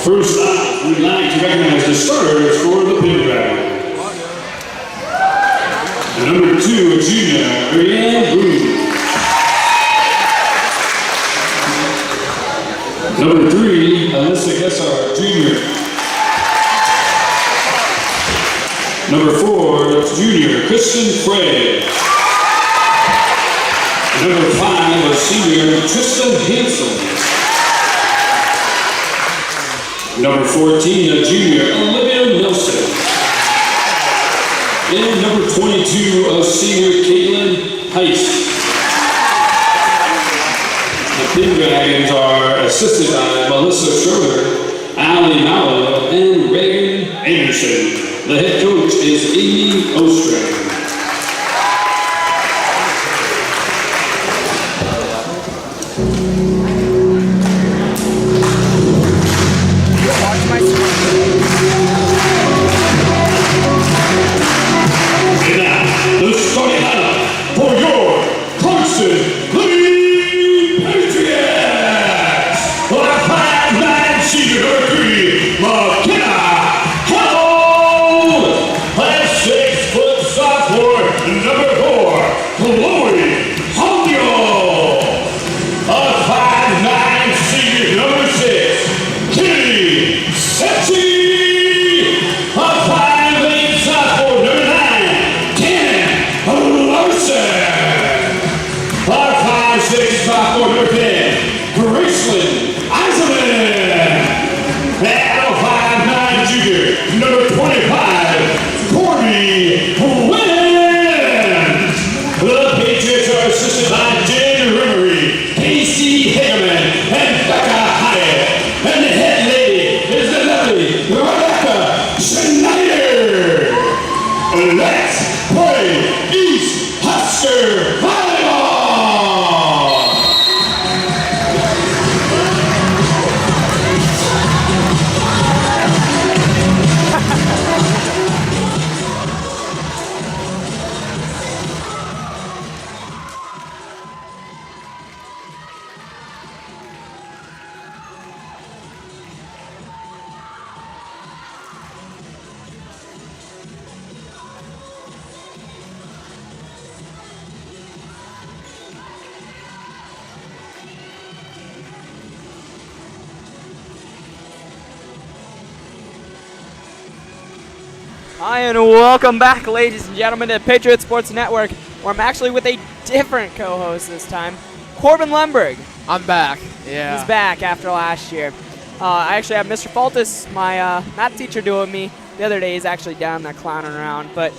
First up, we'd like to recognize the starters for the Pendragons. Number 2, a junior, Ariane Boone. Number 3, Alyssa Kessar, junior. Number 4, junior, Kristen Frey. Number 5, a senior, Tristan Hansen. Number 14, a junior, Olivia Nelson. And number 22, a senior, Caitlin Heiss. The Pendragons are assisted by Melissa Schroeder, Ali Mallow, and Reagan Anderson. The head coach is Amy Ostrom. Clarkson-Leigh Patriots! For a 5'9" senior Mercury, McKenna Hall! A 6-foot sophomore, number 4, Chloe Hongyo! A 5'9" senior, number 6, Kitty Setchi! A 5'8" sophomore, number 9, Cannon Larson! 5'6" sophomore, number 10, Graceland Eisenman. And a 5'9" junior, number 25, Corby Wynn. The Patriots are assisted by Jen Rimmery, Casey Hagerman, and Becca Hyatt. And the head lady is the lovely Rebecca Schneider. Let's play East Husker Volleyball! Hi, and welcome back, ladies and gentlemen, to Patriot Sports Network, where I'm actually with a different co-host this time, Corbin Lemberg. I'm back. Yeah. He's back after last year. I actually have Mr. Faltys, my math teacher, doing me. The other day, he's actually down there clowning around, but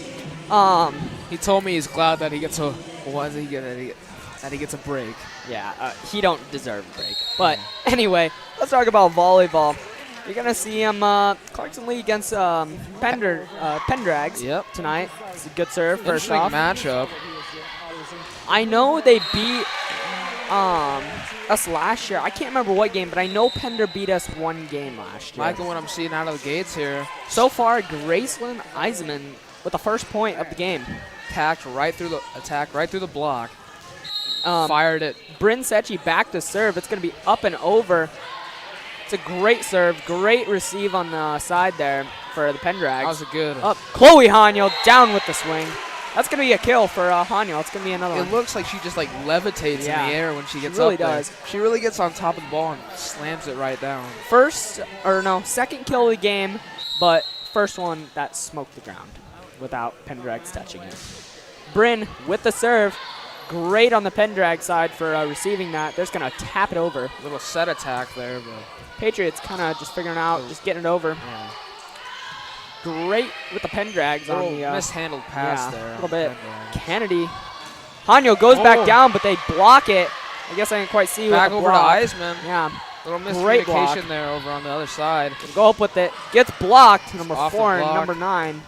he told me he's glad that he gets a that he gets a break. Yeah, he don't deserve a break. But anyway, let's talk about volleyball. You're going to see him, Clarkson-Leigh against Pendrags tonight. It's a good serve, first off. Matchup. I know they beat us last year. I can't remember what game, but I know Pender beat us one game last year. Liking what I'm seeing out of the gates here. So far, Graceland Eisenman with the first point of the game. Attacked right through the block. Fired it. Bryn Secchi back to serve. It's going to be up and over. It's a great serve, great receive on the side there for the Pendrags. That was a good. Up, Chloe Hanyo down with the swing. That's going to be a kill for Hanyo. It's going to be another one. It looks like she just like levitates in the air when she gets really up there. does. She really gets on top of the ball and slams it right down. Second kill of the game, but first one that smoked the ground without Pendrags touching it. Bryn with the serve. Great on the Pendrag side for receiving that. They're just going to tap it over. Little set attack there, but Patriots kind of just figuring out, just getting it over. Yeah. Great with the Pendrags on the mishandled pass there. A little bit. Kennedy. Hanyo goes back down, but they block it. I guess I didn't quite see back with over block. to Eisman. Yeah. Little miscommunication there over on the other side. Go up with it. Gets blocked. Number Off 4 and block. number 9.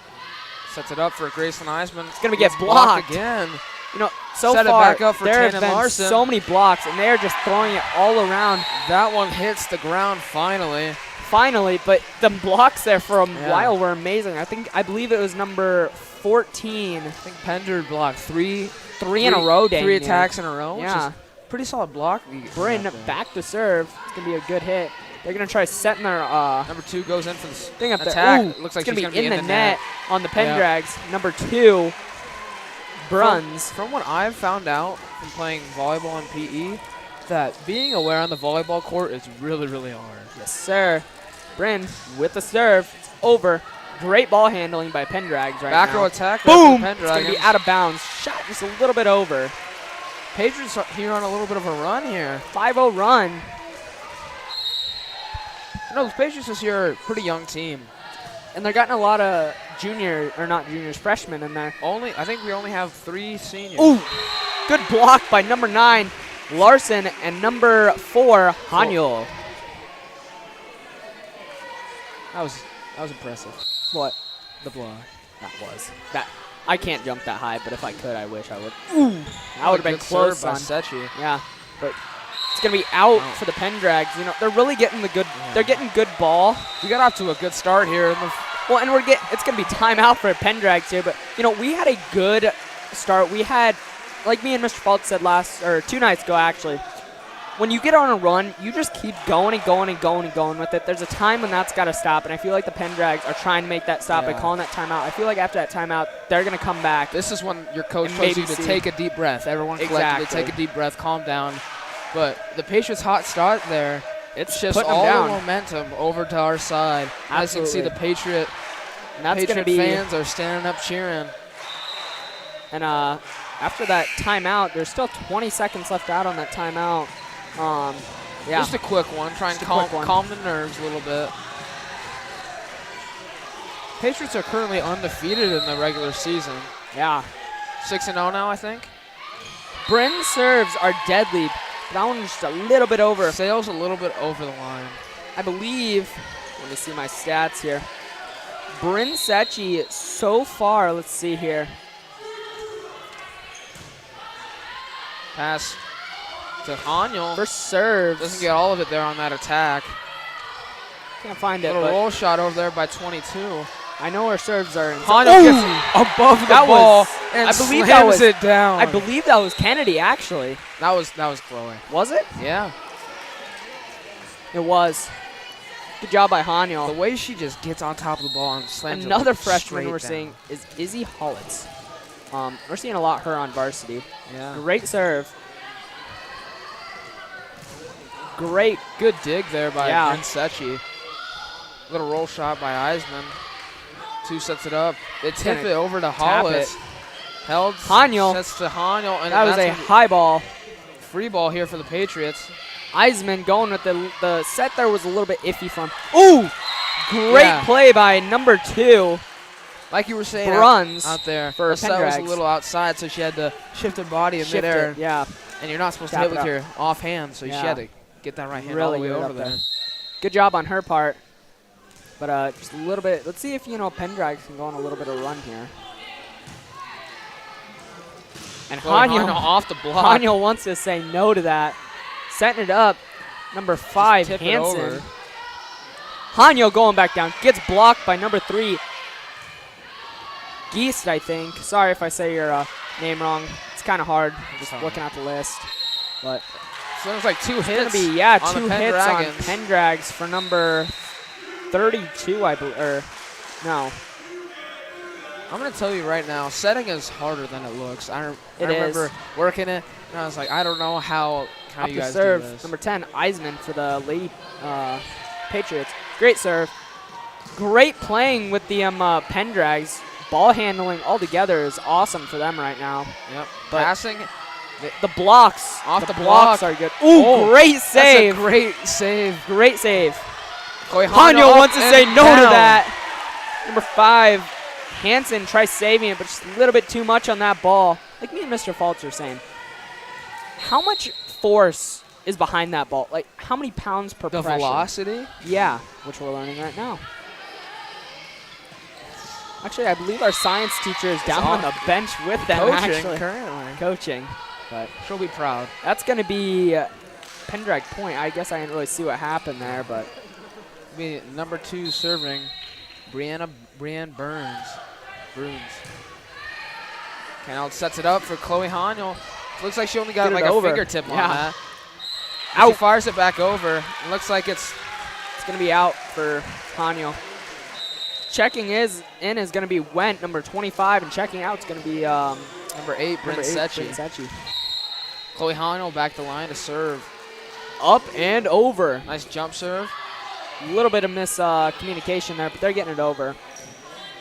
Sets it up for Graceland Eisman. It's going to get blocked again. You know, so Set far, it back up for there have Tannen been Larson. so many blocks, and they're just throwing it all around. That one hits the ground finally. But the blocks there for a while were amazing. I believe it was number 14. I think Pender blocked three in a row, Daniel. 3 attacks in a row. Yeah. pretty solid block. Bryn back to serve. It's going to be a good hit. They're going to try setting their Number 2 goes in for the thing up attack. there. Ooh, Looks like it's she's going to be in the net. on the Pendrags. Number 2, Bruns. From what I've found out from playing volleyball and PE, that being aware on the volleyball court is really, really hard. Yes, sir. Bryn with the serve. It's over. Great ball handling by Pendrags right Back now. row attack. Boom! It's It's going to be out of bounds. Shot just a little bit over. Patriots are here on a little bit of a run here. 5-0 run. No, the Patriots this year are a pretty young team. And they're getting a lot of freshmen in there. I think we only have 3 seniors. Ooh! Good block by number 9, Larson, and number 4, Hanyul. That was impressive. What? The block. That. I can't jump that high, but if I could, I wish I would. Ooh! That would have been close, by son. Sechi. Yeah, but it's gonna be out for the Pendrags. You know, they're really getting the good. Yeah. They're getting good ball. We got off to a good start here. Well, and it's gonna be timeout for Pendrags here. But you know, we had a good start. We had, like me and Mr. Faltys said 2 nights ago actually. When you get on a run, you just keep going and going and going and going with it. There's a time when that's got to stop, and I feel like the Pendrags are trying to make that stop by calling that timeout. I feel like after that timeout, they're going to come back. This is when your coach and tells you to take a deep breath. Everyone collectively take a deep breath, calm down. But the Patriots' hot start there, it's just all the momentum over to our side. Absolutely. As you can see, the Patriot fans are standing up cheering. And after that timeout, there's still 20 seconds left out on that timeout. Yeah. Just a quick one. Try and calm the nerves a little bit. Patriots are currently undefeated in the regular season. Yeah. 6-0 now, I think. Bryn's serves are deadly. That one just a little bit over. Sails a little bit over the line. I believe, let me see my stats here. Bryn Sechi so far, let's see here. Pass to Hanyul. First serve. Doesn't get all of it there on that attack. Can't find it. Little roll shot over there by 22. I know her serves are in. Hanyul gets above the ball and slams it down. I believe that was Kennedy, actually. That was Chloe. Was it? Yeah. It was. Good job by Hanyul. The way she just gets on top of the ball and slams it Another like freshman we're down. seeing is Izzy Holitz. We're seeing a lot her on varsity. Yeah. Great serve. Great, good dig there by Bryn Sechi. Little roll shot by Eisman. 2 sets it up. They tip it over to Hollis. Held. Hanyul. Sets to Hanyul. And that was a high ball. Free ball here for the Patriots. Eisman going with the set there was a little bit iffy from. Ooh! Great play by number 2. Like you were saying Bruns out there. For the set was a little outside, so she had to shift her body in midair. Yeah. And you're not supposed to hit with your offhand, so she had to get that right hand all the way over there. Good job on her part. But just a little bit. Let's see if, Pendrags can go on a little bit of a run here. And Hanyul off the block. Hanyul wants to say no to that. Setting it up. Number 5, Hansen. Hanyul going back down. Gets blocked by number 3, Geist, I think. Sorry if I say your name wrong. It's kind of hard just looking at the list. But so it's like 2 hits. It's going to be, 2 hits on Pendrags for number 32, I believe. Or, no. I'm going to tell you right now, setting is harder than it looks. I remember working it, and I was like, I don't know how you guys serve, do this. Number 10, Eisman for the Lady Patriots. Great serve. Great playing with the Pendrags. Ball handling altogether is awesome for them right now. Yep. But passing. The blocks. Off the blocks block. are good. Ooh, great save. That's a great save. Great save. Hanyul wants to say no to that. Number 5, Hansen tries saving it, but just a little bit too much on that ball. Like me and Mr. Faltys are saying, how much force is behind that ball? Like, how many pounds per pressure? The velocity? Yeah, which we're learning right now. Actually, I believe our science teacher is down on the bench with them, coaching. But she'll be proud. That's going to be Pendrag point. I guess I didn't really see what happened there, but. Number 2 serving, Brianne Bruns. Canal sets it up for Chloe Hanyul. Looks like she only got Get like it a over. fingertip on Yeah. that. Out. She fires it back over. It looks like it's going to be out for Hanyo. Checking is going to be Wendt, number 25, and checking out is going to be number 8, Bryn Secchi. Chloe Hanyo back to line to serve. Up and over. Nice jump serve. A little bit of miscommunication there, but they're getting it over.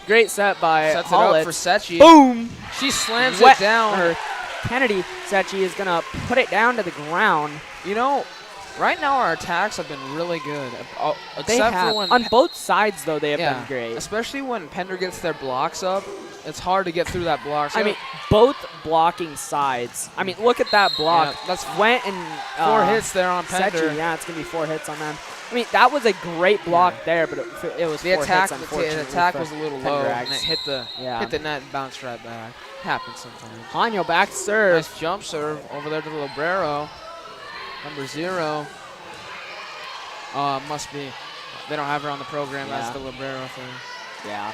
Great set by Sets Hollett. it up for Secchi. Boom! She slams it down. Or Kennedy Secchi is going to put it down to the ground. You know, right now our attacks have been really good. They Except have. for when On both sides, though, they have been great. Especially when Pender gets their blocks up. It's hard to get through that block. So I mean, both blocking sides. I mean, look at that block. Yeah, that's Wendt and 4 hits there on Pender. Secchi. Yeah, it's going to be 4 hits on them. I mean, that was a great block there, but it was the 4 attack. hits, unfortunately. The attack was a little low, and it hit the net and bounced right back. Happens sometimes. Hanyo back to serve. Nice jump serve over there to the Librero. Number 0. Must be. They don't have her on the program as the Librero thing. Yeah.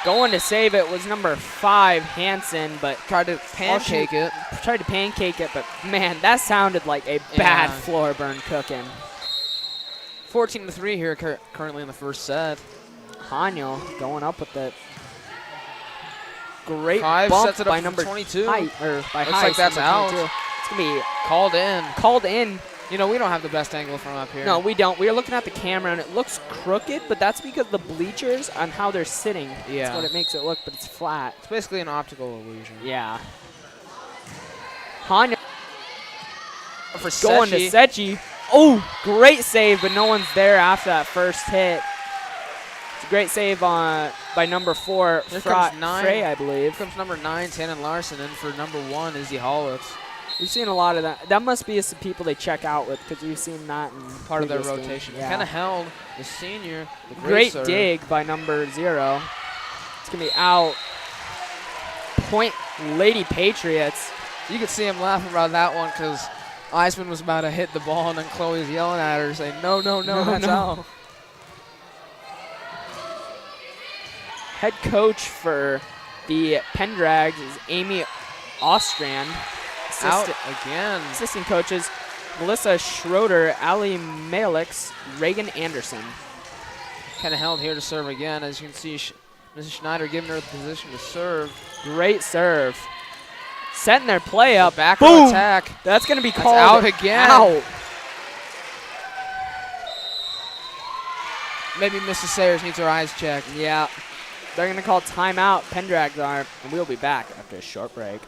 Going to save it was number 5, Hansen, but tried to pancake it. Tried to pancake it, but man, that sounded like a bad floor burn cooking. 14-3 here currently in the first set. Hanyo going up with it. Great 5 bump sets it up by for number 22. By Looks Heiss, like that's out. 22. It's going to be called in. Called in. You know, we don't have the best angle from up here. No, we don't. We're looking at the camera, and it looks crooked, but that's because the bleachers on how they're sitting. Yeah. That's what it makes it look, but it's flat. It's basically an optical illusion. Yeah. Hanyo for going to Secchi. Oh, great save, but no one's there after that first hit. It's a great save by number 4, Here comes 9. Frey, I believe. Here comes number 9, Tannen Larson, and for number 1, Izzy Hollett. We've seen a lot of that. That must be some people they check out with because we've seen that in part of their previous rotation. games. Yeah. Kind of held the senior. The great dig by number 0. It's going to be out. Point Lady Patriots. You could see him laughing about that one because Eisman was about to hit the ball, and then Chloe's yelling at her saying, no, that's out. Head coach for the Pendrags is Amy Ostrand. Out again. Assistant coaches, Melissa Schroeder, Ali Malix, Reagan Anderson. Kind of held here to serve again. As you can see, Mrs. Schneider giving her the position to serve. Great serve. Setting their play up. Back Boom. attack. That's going to be called out again. Out. Maybe Mrs. Sayers needs her eyes checked. Yeah. They're going to call timeout. Pendrags are, and we'll be back after a short break.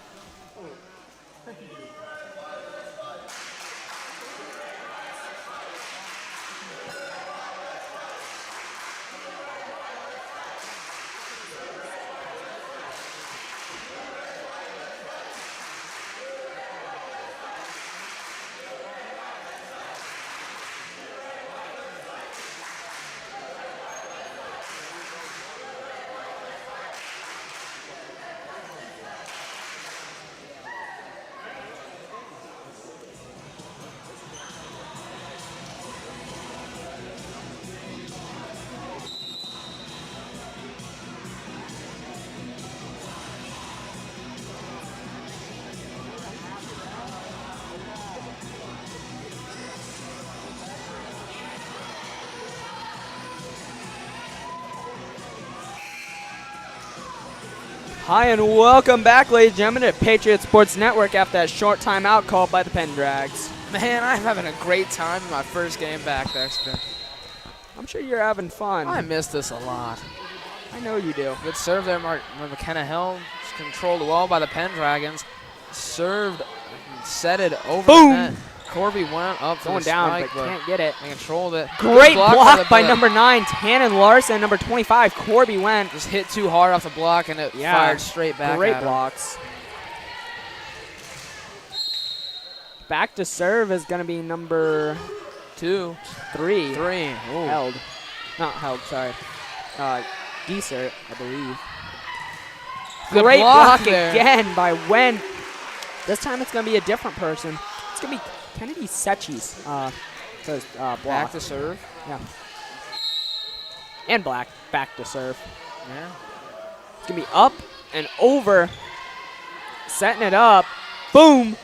Hi, and welcome back, ladies and gentlemen, to Patriot Sports Network after that short timeout called by the Pendrags. Man, I'm having a great time in my first game back, Dexter. I'm sure you're having fun. I miss this a lot. I know you do. Good serve there, McKenna Hill. It's controlled well by the Pendragons. Served, set it over Boom. the net. Corby went up for going the down, spike, but can't get it. They controlled it. Great block by number 9, Tannen Larson. Number 25, Corby went. Just hit too hard off the block, and it fired straight back. Great blocks. Back to serve is going to be number 3. Held. Not held, sorry. Desert, I believe. Great block again by Wendt. This time it's going to be a different person. It's going to be Kennedy Secchi's block. Back to serve. Yeah. And back to serve. Yeah. It's going to be up and over. Setting it up. Boom.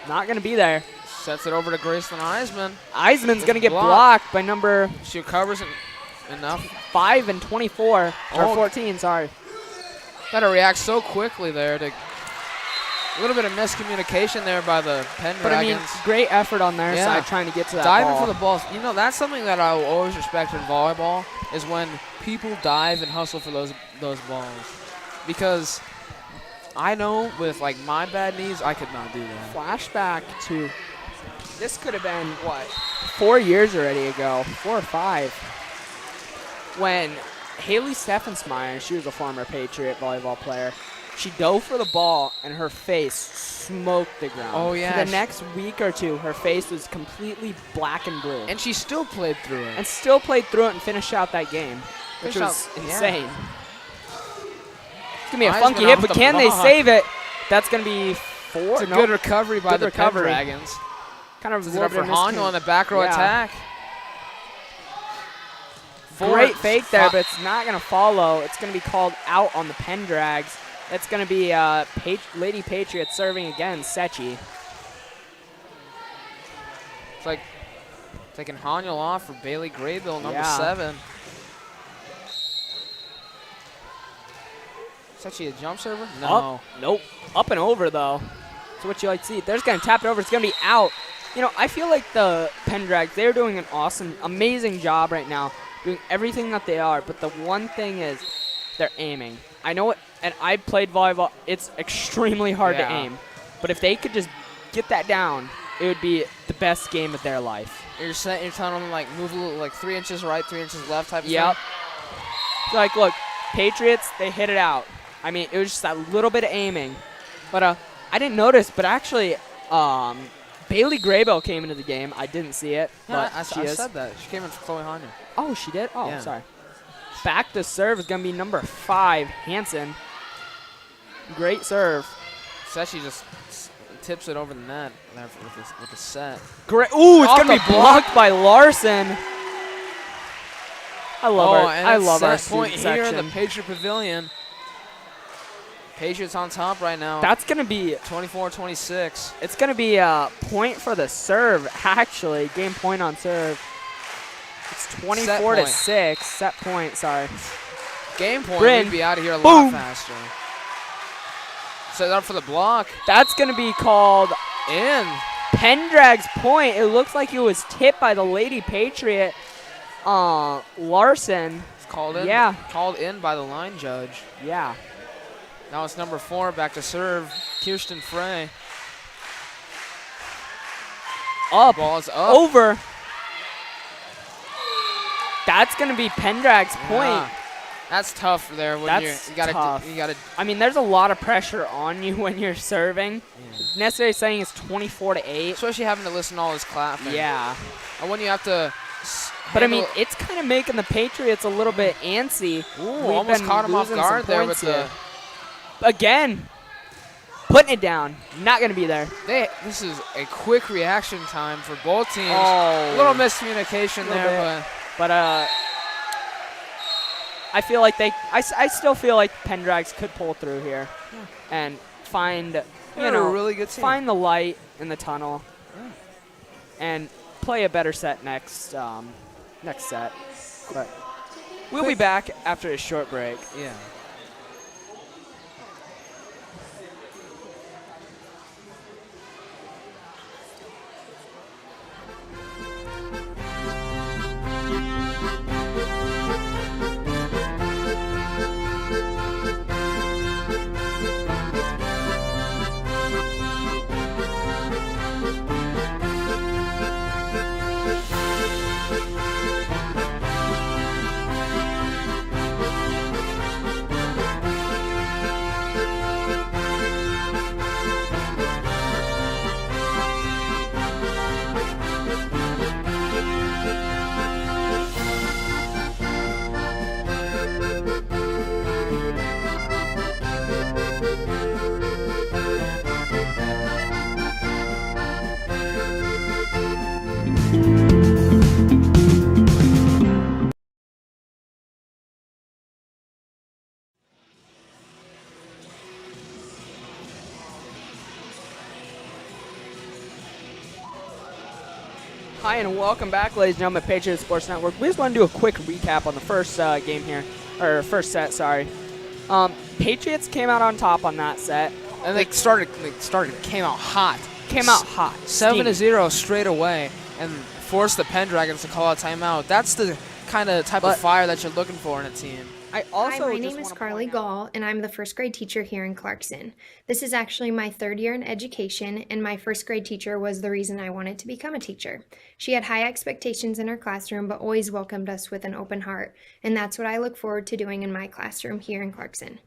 Not going to be there. Sets it over to Graceland Eisman. Eisman's going to get blocked by number She recovers enough. 5 and 24. Or 14, sorry. Got to react so quickly there to a little bit of miscommunication there by the Pendragons. But I mean, great effort on their side trying to get to that Diving ball. for the balls. You know, that's something that I will always respect in volleyball is when people dive and hustle for those balls. Because I know with like my bad knees, I could not do that. Flashback to, this could have been, what, 4 years already ago, 4 or 5, when Haley Steffensmeyer, she was a former Patriot volleyball player, she dove for the ball and her face smoked the ground. Oh, yeah. For the next week or two, her face was completely black and blue. And she still played through it. And still played through it and finished out that game, which was insane. It's going to be a funky hit, but can they save it? That's going to be 4. It's a good recovery by the Pendragons. Kind of Is it up for Hano on the back row attack? Great fake there, but it's not going to follow. It's going to be called out on the Pendrags. It's going to be Lady Patriots serving again, Sechi. It's like taking Hano off for Bailey Graybill, number 7. Sechi a jump server? No. Nope. Up and over, though. That's what you like to see. They're just going to tap it over. It's going to be out. You know, I feel like the Pendrags, they're doing an awesome, amazing job right now, doing everything that they are. But the one thing is they're aiming. I know it, and I played volleyball. It's extremely hard to aim. But if they could just get that down, it would be the best game of their life. You're telling them, like, move a little, like 3 inches right, 3 inches left type of thing? Yep. Like, look, Patriots, they hit it out. I mean, it was just that little bit of aiming. But I didn't notice, but actually, Bailey Graybill came into the game. I didn't see it, but I said that. She came in for Chloe Hano. Oh, she did? Oh, sorry. Back to serve is going to be number 5, Hansen. Great serve. Sechi just tips it over the net there with the set. Great. Ooh, it's going to be blocked by Larson. I love her. I love our point section. here in the Patriot Pavilion. Patriots on top right now. That's going to be 24-26. It's going to be a point for the serve, actually. Game point on serve. It's 24-6. Set point, sorry. Game point, Bryn. we'd be out of here a lot faster. Set up for the block. That's going to be called in. Pendrag's point. It looks like it was tipped by the Lady Patriot, Larson. It's called in. Yeah. Called in by the line judge. Yeah. Now it's number 4, back to serve, Kirsten Frey. Up. Ball's up. Over. That's going to be Pendrag's point. That's tough there when you gotta. I mean, there's a lot of pressure on you when you're serving. Necessarily saying it's 24-8. Especially having to listen to all this clapping. Yeah. And when you have to. But I mean, it's kind of making the Patriots a little bit antsy. Ooh, almost caught him off guard there with the. Again, putting it down. Not going to be there. This is a quick reaction time for both teams. Oh. A little miscommunication there, but I feel like I still feel like Pendrags could pull through here and find, a really good team. Find the light in the tunnel and play a better set next set. But we'll be back after a short break. Yeah. Hi, and welcome back, ladies and gentlemen, Patriots Sports Network. We just want to do a quick recap on the first game here, or first set, sorry. Patriots came out on top on that set. And came out hot. Came out hot. 7-0 straight away and forced the Pendragons to call a timeout. That's the kind of type of fire that you're looking for in a team. I also Hi, my name is Carly Gall, and I'm the first grade teacher here in Clarkson. This is actually my 3rd year in education, and my first grade teacher was the reason I wanted to become a teacher. She had high expectations in her classroom, but always welcomed us with an open heart, and that's what I look forward to doing in my classroom here in Clarkson.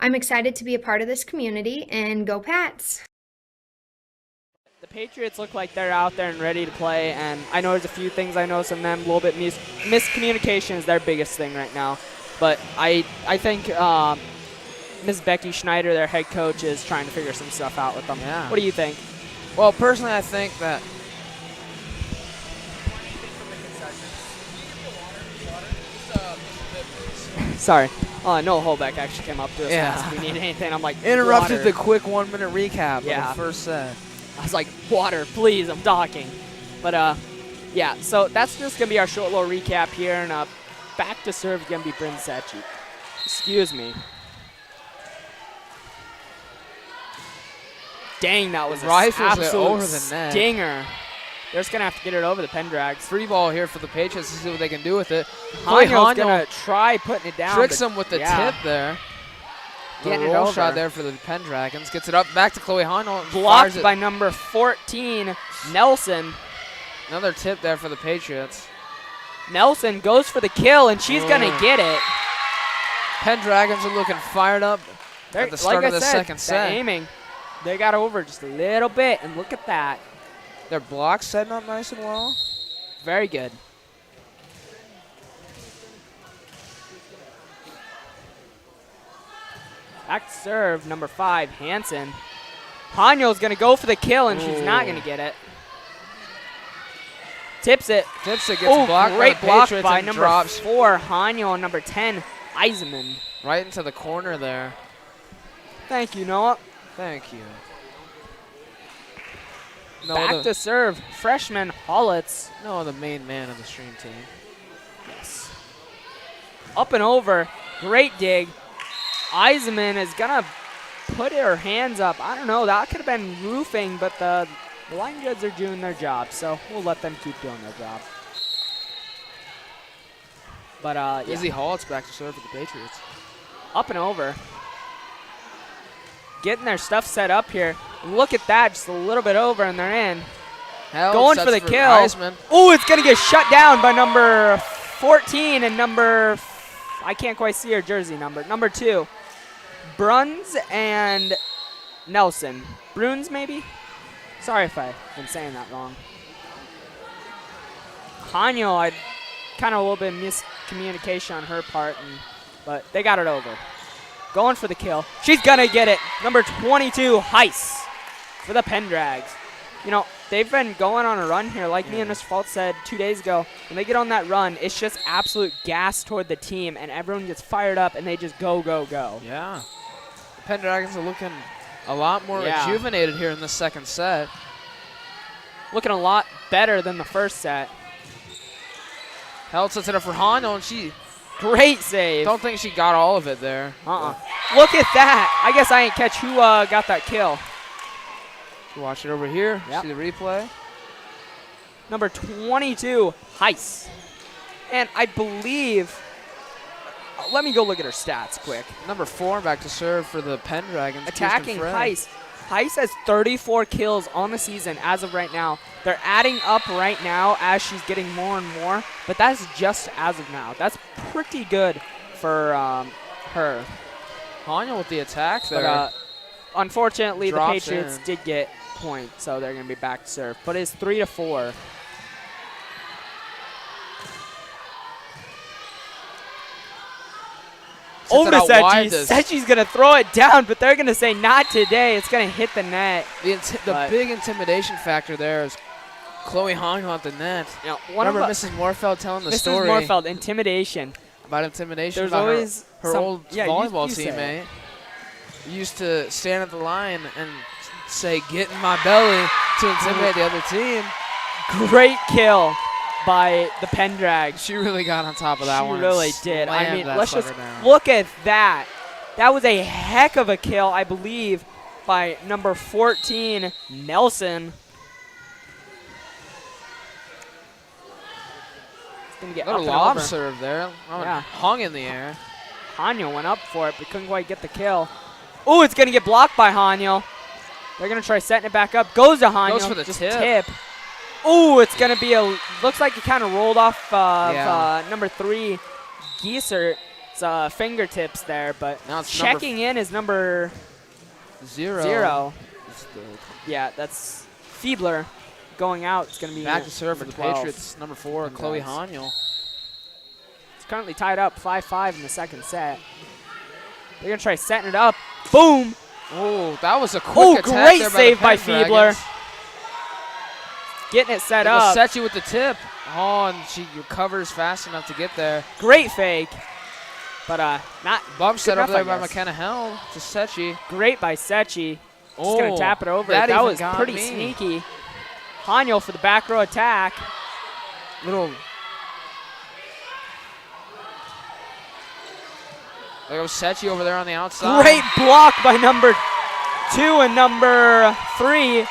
I'm excited to be a part of this community, and go Pats! The Patriots look like they're out there and ready to play, and I know there's a few things I noticed in them. A little bit miscommunication is their biggest thing right now. But I think Ms. Becky Schneider, their head coach, is trying to figure some stuff out with them. Yeah. What do you think? Well, personally, I think that Sorry. Noah Holoubek actually came up to us and Yeah. asked if we needed anything. I'm like, interrupted water. the quick 1-minute recap Yeah. of the first set. I was like, water, please, I'm talking. But, yeah, so that's just going to be our short little recap here. And back to serve is going to be Bryn Sechi. Excuse me. Dang, that was an Rifles it absolute over the net. stinger. They're just going to have to get it over the Pendrags. Free ball here for the Patriots to see what they can do with it. Hanyo's going to try putting it down. Tricks but him with the yeah. tip there. Getting a it roll over. shot there for the Pendragons. Gets it up back to Chloe Hanyo. Blocked by number 14, Nelson. Another tip there for the Patriots. Nelson goes for the kill, and she's going to get it. Pendragons are looking fired up at the start of the second set. They're aiming. They got over just a little bit, and look at that. Their blocks setting up nice and well. Very good. Back to serve, number 5, Hansen. Hanyo's going to go for the kill, and she's not going to get it. Tips it. Tips it, gets blocked great by the block Patriots by and number drops 4, Hanyo, and number 10, Eisenman. right into the corner there. Thank you, Noah. Thank you. Back to serve, freshman Hollitz. No, the main man of the stream team. Yes. Up and over. Great dig. Eisenman is going to put her hands up. I don't know. That could have been roofing, but the line goods are doing their job, so we'll let them keep doing their job. But, Izzy yeah. Hall's back to serve for the Patriots. Up and over. Getting their stuff set up here. Look at that. Just a little bit over, and they're in. Held, Going sets for the kill. Eisman. Oh, it's going to get shut down by number 14 and number, I can't quite see her jersey number, number 2. Bruns and Nelson. Bruns, maybe? Sorry if I've been saying that wrong. Hanyo, I kind of a little bit of miscommunication on her part, but they got it over. Going for the kill. She's going to get it. Number 22, Heiss for the Pendrags. You know, they've been going on a run here. Like me and Mr. Faltys said 2 days ago, when they get on that run, it's just absolute gas toward the team, and everyone gets fired up, and they just go, go, go. Yeah. The Pendragons are looking a lot more rejuvenated here in the second set. Looking a lot better than the first set. Held sets it up for Hanyo, and she Great save. don't think she got all of it there. Look at that. I guess I ain't catch who got that kill. Watch it over here. Yep. See the replay. Number 22, Heiss. And I believe, let me go look at her stats quick. Number 4 back to serve for the Pendragons. Attacking Kirsten Frey. Heiss. Heiss has 34 kills on the season as of right now. They're adding up right now as she's getting more and more, but that's just as of now. That's pretty good for her. Hanyo with the attack there. But unfortunately, the Drops Patriots in. did get points, so they're going to be back to serve. But it's 3-4. Over to Sechi. Sechi's going to throw it down, but they're going to say not today. It's going to hit the net. The big intimidation factor there is Chloe Hanyo at the net. You know, Remember Mrs. Morfeld telling the Mrs. story Morfeld, intimidation. about intimidation There's about always her old volleyball you say teammate. Used to stand at the line and say, "Get in my belly," to intimidate the other team. Great kill by the Pendrags. She really got on top of that one. She really did. I Slammed mean, that let's just sucker down. look at that. That was a heck of a kill, I believe, by number 14, Nelson. It's going to get up Little and lob over. serve there. Yeah. Hung in the air. Haniel went up for it, but couldn't quite get the kill. Oh, it's going to get blocked by Haniel. They're going to try setting it back up. Goes to Haniel. Goes for the Just tip. Oh, it's going to be a, looks like it kind of rolled off Yeah. number 3, Giesert's fingertips there, but Now it's checking in is number 0. Yeah, that's Fiedler going out. It's going to be Back to serve for the 12. Patriots. Number 4, Chloe Pendrags. Haniel. It's currently tied up 5-5 in the second set. They're going to try setting it up. Boom! Oh, that was a quick Oh, attack great there save by by the Pendragons. Fiedler. Getting it set It up. was Sechi with the tip. Oh, and she recovers fast enough to get there. Great fake. But not Bump good set enough, over there I by guess. McKenna Hell to Sechi. Great by Sechi. Just Oh, going to tap it over. that That even was got pretty me. sneaky. Haniel for the back row attack. Little. There goes Sechi over there on the outside. Great block by number 2 and number 3,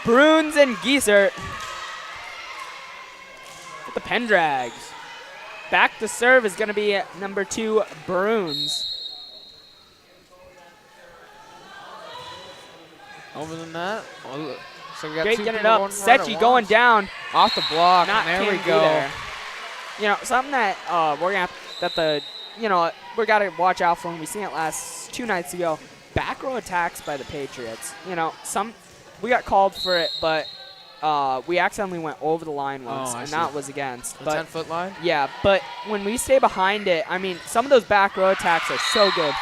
Bruns and Giesert. With the Pendrags. Back to serve is going to be number 2, Bruns. Over the net. Oh, look. So we got Great two getting it people up. going right at Sechi going once. down. Off the block. Not and there we can't be go. there. You know, something that we're gonna we gotta watch out for when we seen it last 2 nights ago. Back row attacks by the Patriots. You know, we got called for it, but we accidentally went over the line once, I and see. that was against. The But 10-foot line. yeah, but when we stay behind it, I mean, some of those back row attacks are so good.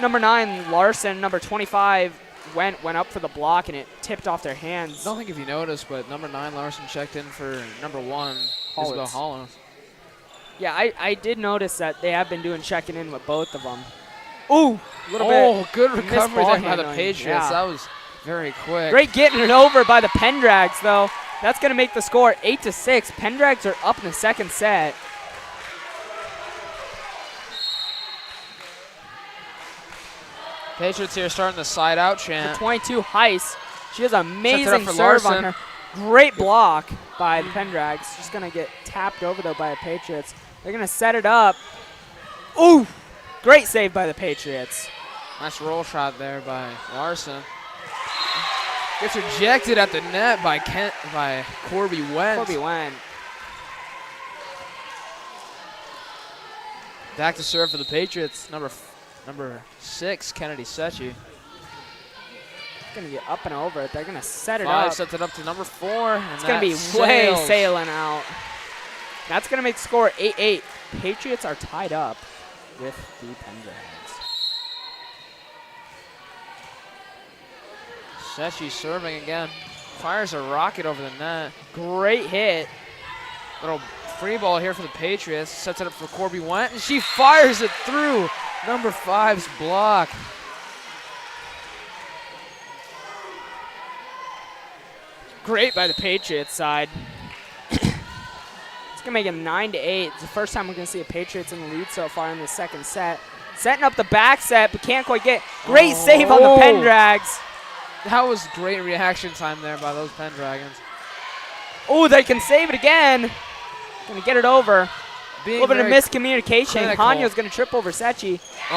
Number 9, Larson. Number 25 went up for the block, and it tipped off their hands. I don't think if you noticed, but number 9 Larson checked in for number 1 Isabel Hollins. Hollins. Yeah, I did notice that they have been doing checking in with both of them. Ooh, a little Oh, bit. good missed recovery ball there by the handling. Patriots. Yeah. That was very quick. Great getting it over by the Pendrags, though. That's going to make the score 8-6. Pendrags are up in the second set. Patriots here starting the side out For chant. 22, Heiss. She has an up amazing for serve on Larson. her. Great block by the Pendrags. Just going to get tapped over, though, by the Patriots. They're going to set it up. Ooh, great save by the Patriots. Nice roll shot there by Larson. Gets rejected at the net by Corby Wentz. Corby went. Back to serve for the Patriots. Number 6, Kennedy Sechi. Going to get up and over it. They're going to set it 5 up. sets it up to number 4. And It's going to be that way sails. sailing out. That's going to make the score 8-8. Patriots are tied up with the Pendrags. Sechi serving again. Fires a rocket over the net. Great hit. Little free ball here for the Patriots. Sets it up for Corby Went, and she fires it through number 5's block. Great by the Patriots side. It's going to make it 9-8. It's the first time we're going to see the Patriots in the lead so far in the second set. Setting up the back set, but can't quite get. Great save on the Pendrags. That was great reaction time there by those Pendragons. Oh, they can save it again. Going to get it over. A Being little bit of very miscommunication. clinical. Hanyo's going to trip over Sechi. Oh,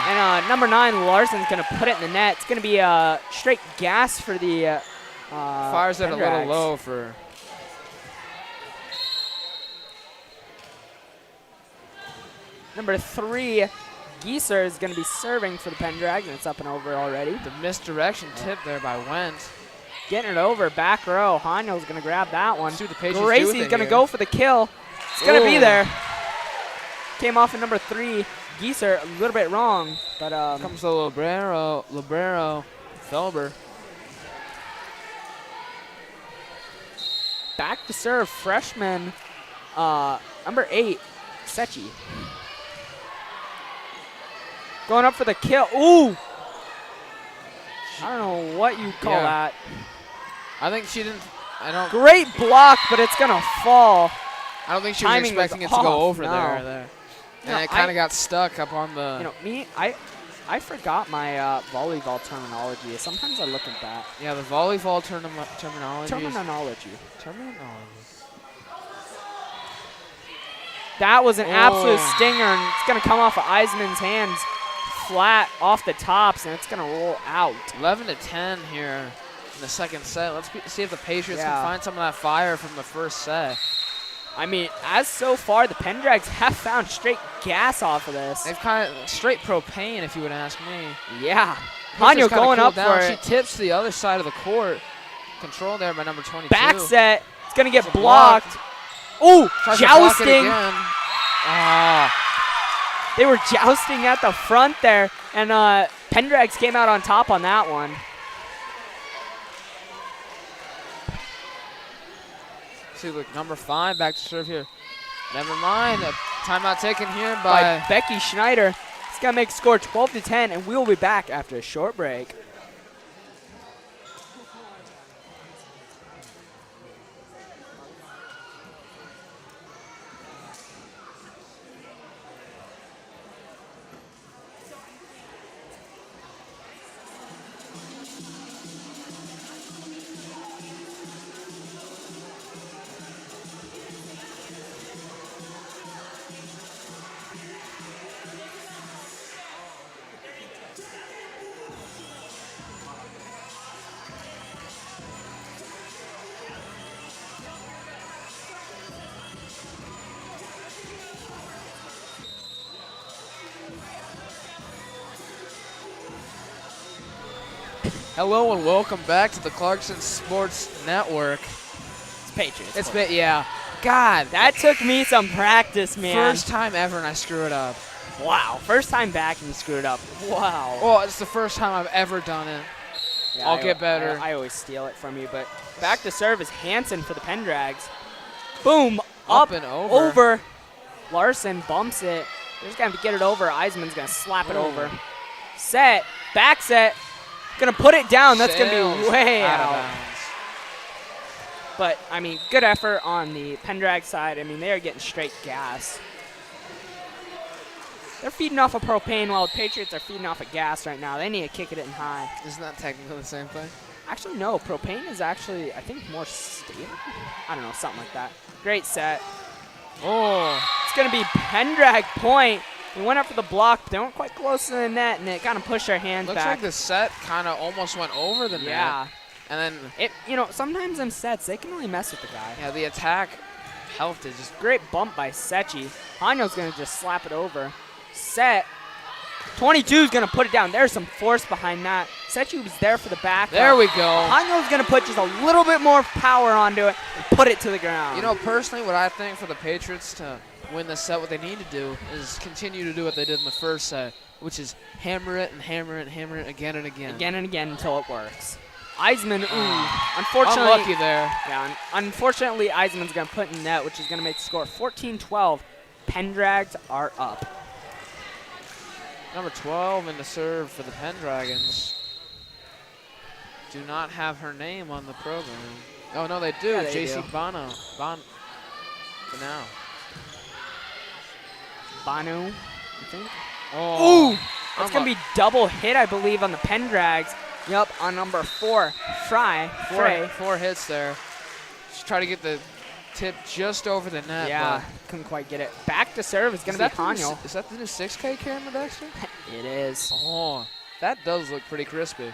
And number 9, Larson's going to put it in the net. It's going to be straight gas for the fires it a little Pendrags. low for. Number 3, Gieser is going to be serving for the Pendragon. It's up and over already. The misdirection tip there by Wentz. Getting it over, back row. Hanyo's going to grab that one. See what the Patriots do with Gracie's it going to here. go for the kill. It's going to be Ooh. there. Came off of number 3, Gieser, a little bit wrong. But Comes the Libero, Felber. back to serve, freshman, number 8, Sechi. Going up for the kill. Ooh! I don't know what you call Yeah. that. I think she didn't. Great block, but it's going to fall. I don't think she was Timing was expecting it to off, go over no. there. And No, it kind of got stuck up on the. You know, I forgot my volleyball terminology. Sometimes I look at that. Yeah, the volleyball terminology. Terminology. Terminology. That was an absolute stinger, and it's going to come off of Eisman's hands flat off the tops, and it's going to roll out. 11-10 here in the second set. Let's see if the Patriots can find some of that fire from the first set. I mean, as so far, the Pendrags have found straight gas off of this. They've kind of straight propane, if you would ask me. Yeah. Hanyo going up for it. She tips to the other side of the court. Control there by number 22. Back set. It's going to get blocked. Ooh, jousting. They were jousting at the front there, and Pendrags came out on top on that one. See, look, number 5 back to serve here. Never mind. A timeout taken here by Becky Schneider. It's going to make score 12-10, and we'll be back after a short break. Hello and welcome back to the Clarkson Sports Network. It's Patriots. It's been, yeah. God, that took me some practice, man. First time ever and I screw it up. Wow. First time back and you screwed up. Wow. Well, it's the first time I've ever done it. Yeah, I'll get better. I always steal it from you, but back to serve is Hansen for the Pendrags. Boom. Up and over. Larson bumps it. They're just going to have to get it over. Eisman's going to slap it over. Set. Back set. Going to put it down. That's going to be way out of bounds. But, I mean, good effort on the Pendrag side. I mean, they are getting straight gas. They're feeding off of propane while the Patriots are feeding off of gas right now. They need to kick it in high. Isn't that technically the same thing? Actually, no. Propane is actually, I think, more stable. I don't know, something like that. Great set. Oh. It's going to be Pendrag point. We went up for the block, but they weren't quite close to the net, and it kind of pushed our hands back. Looks like the set kind of almost went over the net. Yeah. And then, sometimes in sets, they can really mess with the guy. Yeah, the attack helped it. Just great bump by Sechi. Hanyo's going to just slap it over. Set. 22 is going to put it down. There's some force behind that. Sechi was there for the back. There we go. Hanyo's going to put just a little bit more power onto it and put it to the ground. You know, personally, what I think for the Patriots to win this set, what they need to do is continue to do what they did in the first set, which is hammer it and hammer it and hammer it again and again. Again and again until it works. Eisman, unfortunately. Unlucky there. Yeah, unfortunately, Eisman's going to put in net, which is going to make the score 14-12. Pendrags are up. Number 12 in the serve for the Pendragons. Do not have her name on the program. Oh, no, they do. Yeah, JC Bono. For now. Banu, I think. Oh. Ooh! That's going to be double hit, I believe, on the Pendrags. Yup, on number 4, Frey. Four hits there. Just try to get the tip just over the net. Yeah, couldn't quite get it. Back to serve is going to be Hanyo. Is that the new 6K camera, Dexter? It is. Oh, that does look pretty crispy.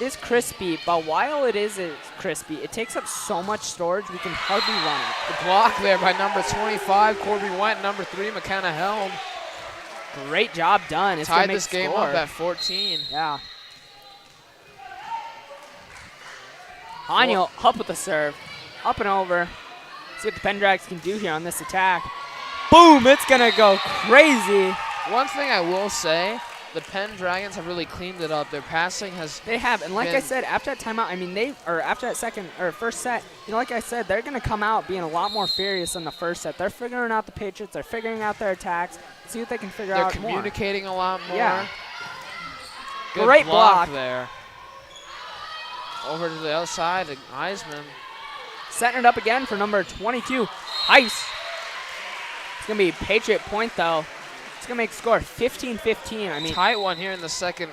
It is crispy, but while it is crispy, it takes up so much storage we can hardly run it. The block there by number 25, Corby Went, number 3, McKenna Helm. Great job done. It's tied this game up at 14. Yeah. Hanyo up with the serve. Up and over. See what the Pendrags can do here on this attack. Boom! It's going to go crazy. One thing I will say, the Pendragons have really cleaned it up. Their passing has. They have, and like I said, after that timeout, I mean, after that first set, like I said, they're going to come out being a lot more furious than the first set. They're figuring out the Patriots. They're figuring out their attacks. See what they can figure out more. They're communicating a lot more. Yeah. Good Great block there. Over to the other side, Eisman. Setting it up again for number 22, Heiss. It's going to be Patriot point, though. It's going to make the score 15-15. I mean, tight one here in the second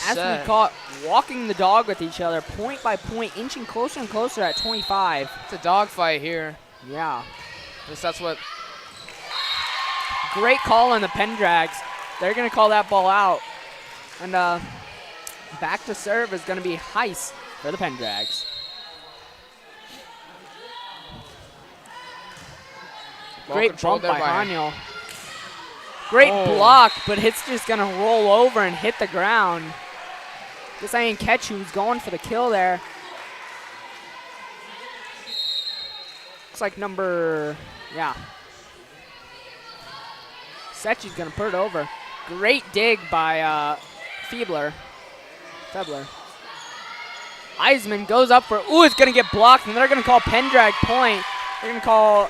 as set. we caught walking the dog with each other, point by point, inching closer and closer at 25. It's a dogfight here. Yeah. At least that's what. Great call on the Pendrags. They're going to call that ball out. And back to serve is going to be Heiss for the Pendrags. Great bump by Haniel. Great block, but it's just going to roll over and hit the ground. Guess I didn't catch who's going for the kill there. Looks like number, Sechi's going to put it over. Great dig by Febler. Eisman goes up for, it's going to get blocked, and they're going to call Pendrag point. They're going to call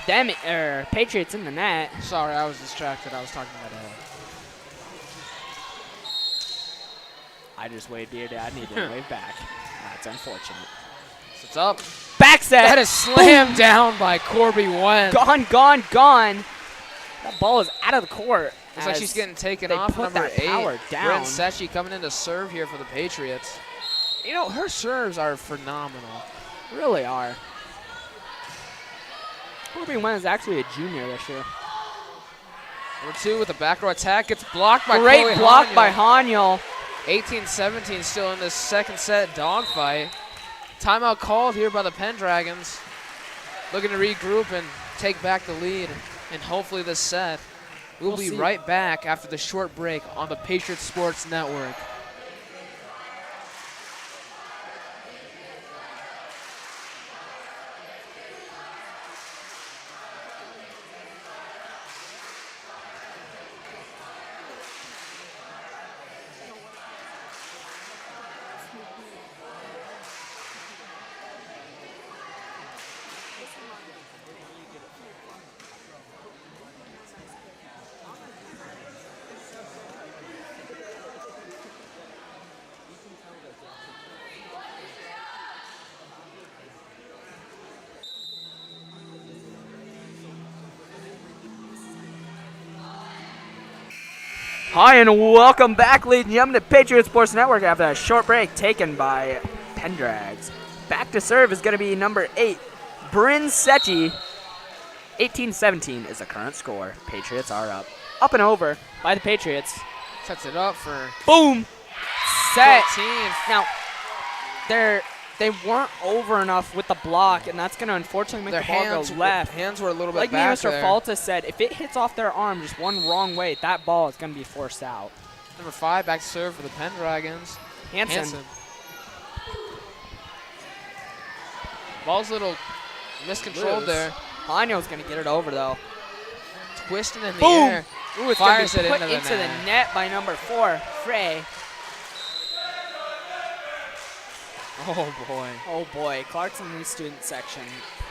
Patriots in the net. Sorry, I was distracted. I was talking about it. I just waved here, Dad. I need to wave back. That's unfortunate. So it's up. Back set. That is slammed down by Corby Wen. Gone. That ball is out of the court. Looks like she's getting taken they off. put Number that 8, power down. Bryn Sechi coming in to serve here for the Patriots. You know, her serves are phenomenal. Really are. Corby Wen is actually a junior this year. Number 2 with a back row attack. Gets blocked by Great Chloe block Haniel. by Haniel. 18-17 still in this second set dogfight. Timeout called here by the Pendragons. Looking to regroup and take back the lead. And hopefully this set. We'll be see. right back after the short break on the Patriot Sports Network. Hi, and welcome back, ladies and gentlemen, to Patriot Sports Network after a short break taken by Pendrags. Back to serve is going to be number 8, Bryn Sechi. 18-17 is the current score. Patriots are up. Up and over by the Patriots. Sets it up for Boom! Set. 14. Now, they weren't over enough with the block, and that's going to unfortunately make the ball go left. Hands were a little bit Like back Mr. there. Faltys said, if it hits off their arm just one wrong way, that ball is going to be forced out. Number 5 back to serve for the Pendragons. Hansen. Ball's a little miscontrolled Loose. there. Haniel's going to get it over, though. Twisting in the Boom! air. Ooh, it's Fires going to it be put into the net. net by number 4, Frey. Oh, boy. Oh, boy. Clarkson-Leigh student section.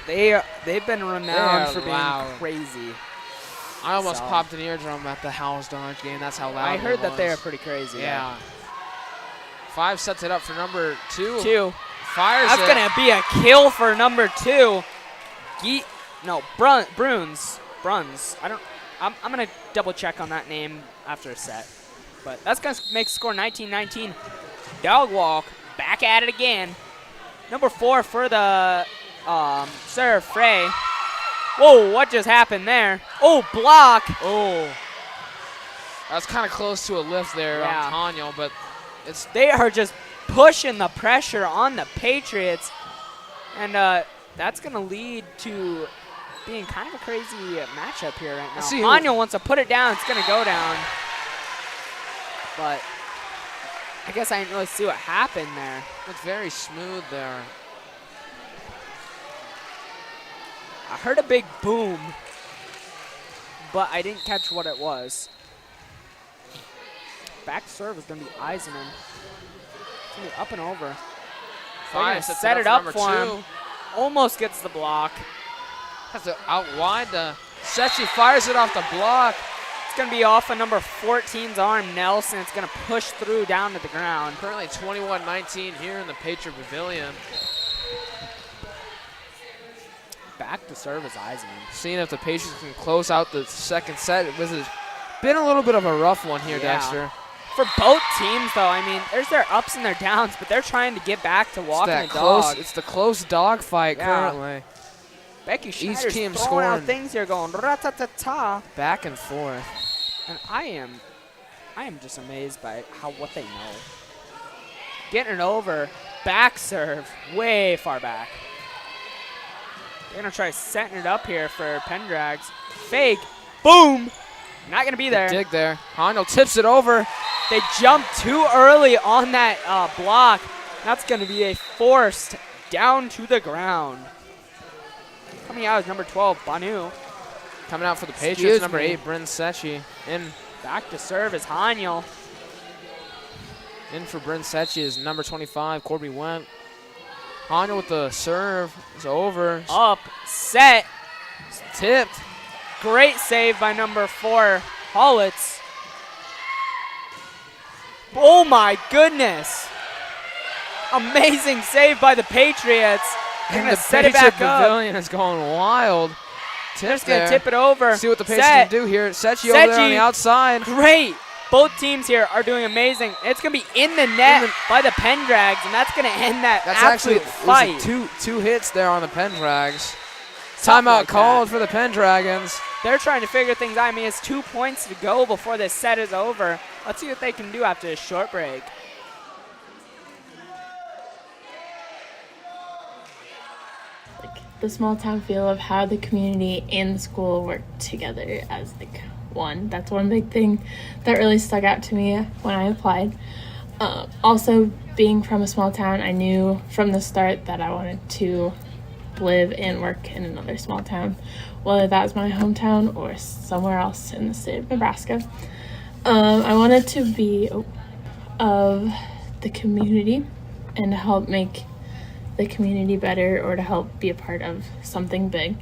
They've been renowned for being loud. crazy. I almost So. popped an eardrum at the Howells Dodge game. That's how loud I heard it that they are was. pretty crazy. Yeah. 5 sets it up for number 2. 2. Fires That's it. going to be a kill for number 2. Bruns. I'm going to double check on that name after a set. But that's going to make the score 19-19. Dog walk. Back at it again. Number 4 for the serve, Frey. Whoa, what just happened there? Oh, block. Oh. That's kind of close to a lift there Yeah. on Tanya, but it's They are just pushing the pressure on the Patriots. And that's going to lead to being kind of a crazy matchup here right now. Let's see who- Haniel wants to put it down. It's going to go down. But I guess I didn't really see what happened there. looked very smooth there. I heard a big boom, but I didn't catch what it was. Back serve is going to be Eisenman. It's going to be up and over. They're gonna 5 sets set it up for for number him. 2. Almost gets the block. Has to out wide. Sechi fires it off the block. It's going to be off of number 14's arm, Nelson. It's going to push through down to the ground. Currently 21-19 here in the Patriot Pavilion. back to serve is Eisen. Seeing if the Patriots can close out the second set. This has been a little bit of a rough one here, Yeah. Dexter. For both teams, though, I mean, there's their ups and their downs, but they're trying to get back to walking the dog. It's the close dog fight currently. Becky Each Schneider's team throwing out scoring. things here going ra-ta-ta-ta. Back and forth. And I am just amazed by what they know. Getting it over, back serve, way far back. They're gonna try setting it up here for Pendrags. Fake, boom. Not gonna be there. Dig there. Hondo tips it over. They jumped too early on that block. That's gonna be a forced down to the ground. Coming out is number 12, Banu. Coming out for the Excuse Patriots, number me. 8, Bryn Sechi. Back to serve is Haniel. In for Bryn Sechi is number 25, Corby Went. Hondo with the serve. It's over. Up, set, Tipped. great save by number 4, Hollitz. Oh my goodness. Amazing save by the Patriots. They're And gonna the set it Patriot back up. Pavilion is going wild. They're Tip just gonna there. tip it over. See what the Patriots Set. can do here. Sechi over there on the Sechi. outside. Great. Both teams here are doing amazing. It's going to be in the net by the Pendrags, and that's going to end that That's actually absolute fight. two hits there on the Pendrags. Something Timeout like called that. for the Pendragons. They're trying to figure things out. I mean, it's 2 points to go before this set is over. Let's see what they can do after this short break. The small town feel of how the community and the school work together as like one. That's one big thing that really stuck out to me when I applied. Also, being from a small town, I knew from the start that I wanted to live and work in another small town, whether that was my hometown or somewhere else in the state of Nebraska. I wanted to be of the community and to help make the community better or to help be a part of something big.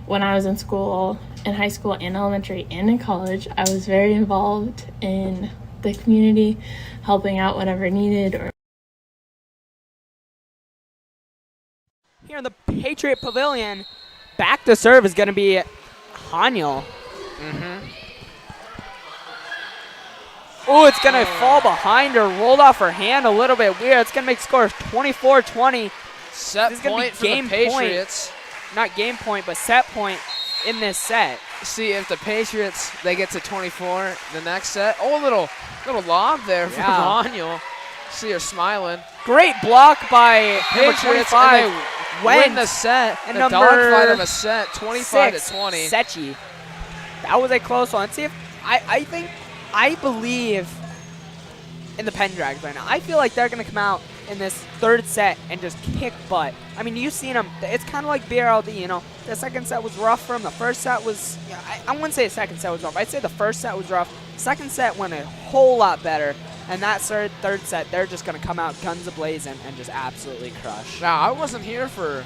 When I was in school, in high school and elementary and in college, I was very involved in the community, helping out whenever needed. Or Here in the Patriot Pavilion, back to serve is going to be Haniel. Oh, it's going to fall behind her, rolled off her hand a little bit weird. It's going to make scores 24-20. Set This is gonna be point for the game point. Patriots. Not game point, but set point in this set. See if the Patriots, they get to 24 the next set. Oh, a little lob there from Yeah. Manuel. See her smiling. Great block by number Patriots, 25. and they win the set. And the number dogfight of a set, 25 6, to 20. Sechi. That was a close one. Let's see if I believe in the Pendrags right now. I feel like they're going to come out in this third set and just kick butt. I mean, you've seen them. It's kind of like BRLD, you know. The second set was rough for them. The first set was, I wouldn't say the second set was rough. I'd say the first set was rough. Second set went a whole lot better. And that third set, they're just going to come out guns a-blazing and just absolutely crush. Now, I wasn't here for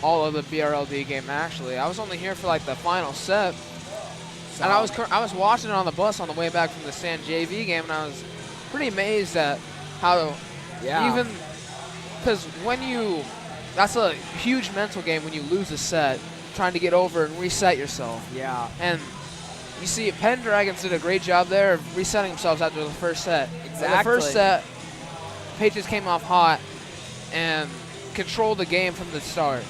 all of the BRLD game, actually. I was only here for, like, the final set. And I was watching it on the bus on the way back from the San JV game, and I was pretty amazed at how even because that's a huge mental game when you lose a set, trying to get over and reset yourself. Yeah. And you see, Pendragons did a great job there of resetting themselves after the first set. Exactly. In the first set, Patriots came off hot and controlled the game from the start.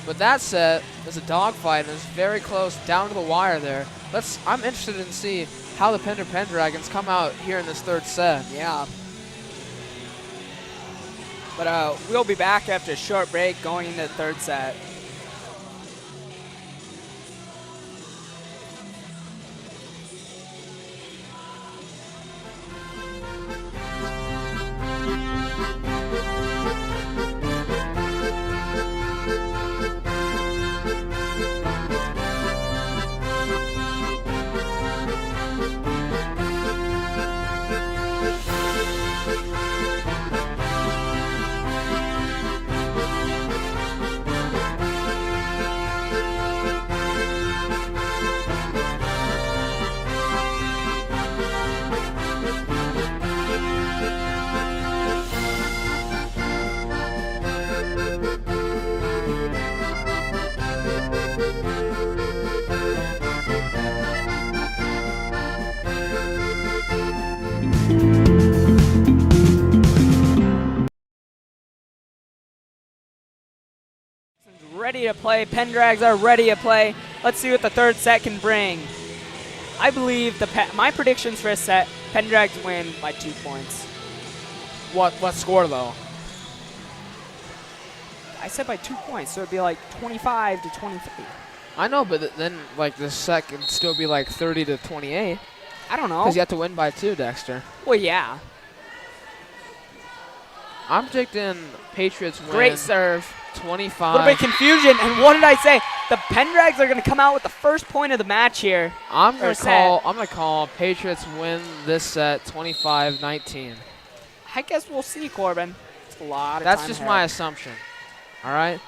But that set was a dogfight and it was very close, down to the wire there. I'm interested in see how the Pender Pendragons come out here in this third set. Yeah. But we'll be back after a short break going into the third set. ready to play. Pendrags are ready to play. Let's see what the third set can bring. I believe my predictions for a set, Pendrags win by 2 points. What score though? I said by 2 points, so it'd be like 25 to 23. I know, but then like the set can still be like 30 to 28. I don't know. Because you have to win by 2, Dexter. Well, yeah. I'm predicting Patriots win. Great serve. 25. A little bit of confusion, and what did I say? The Pendrags are going to come out with the first point of the match here. I'm gonna call Patriots win this set 25-19. I guess we'll see, Corbin. It's a lot of That's time just ahead. my assumption. All right.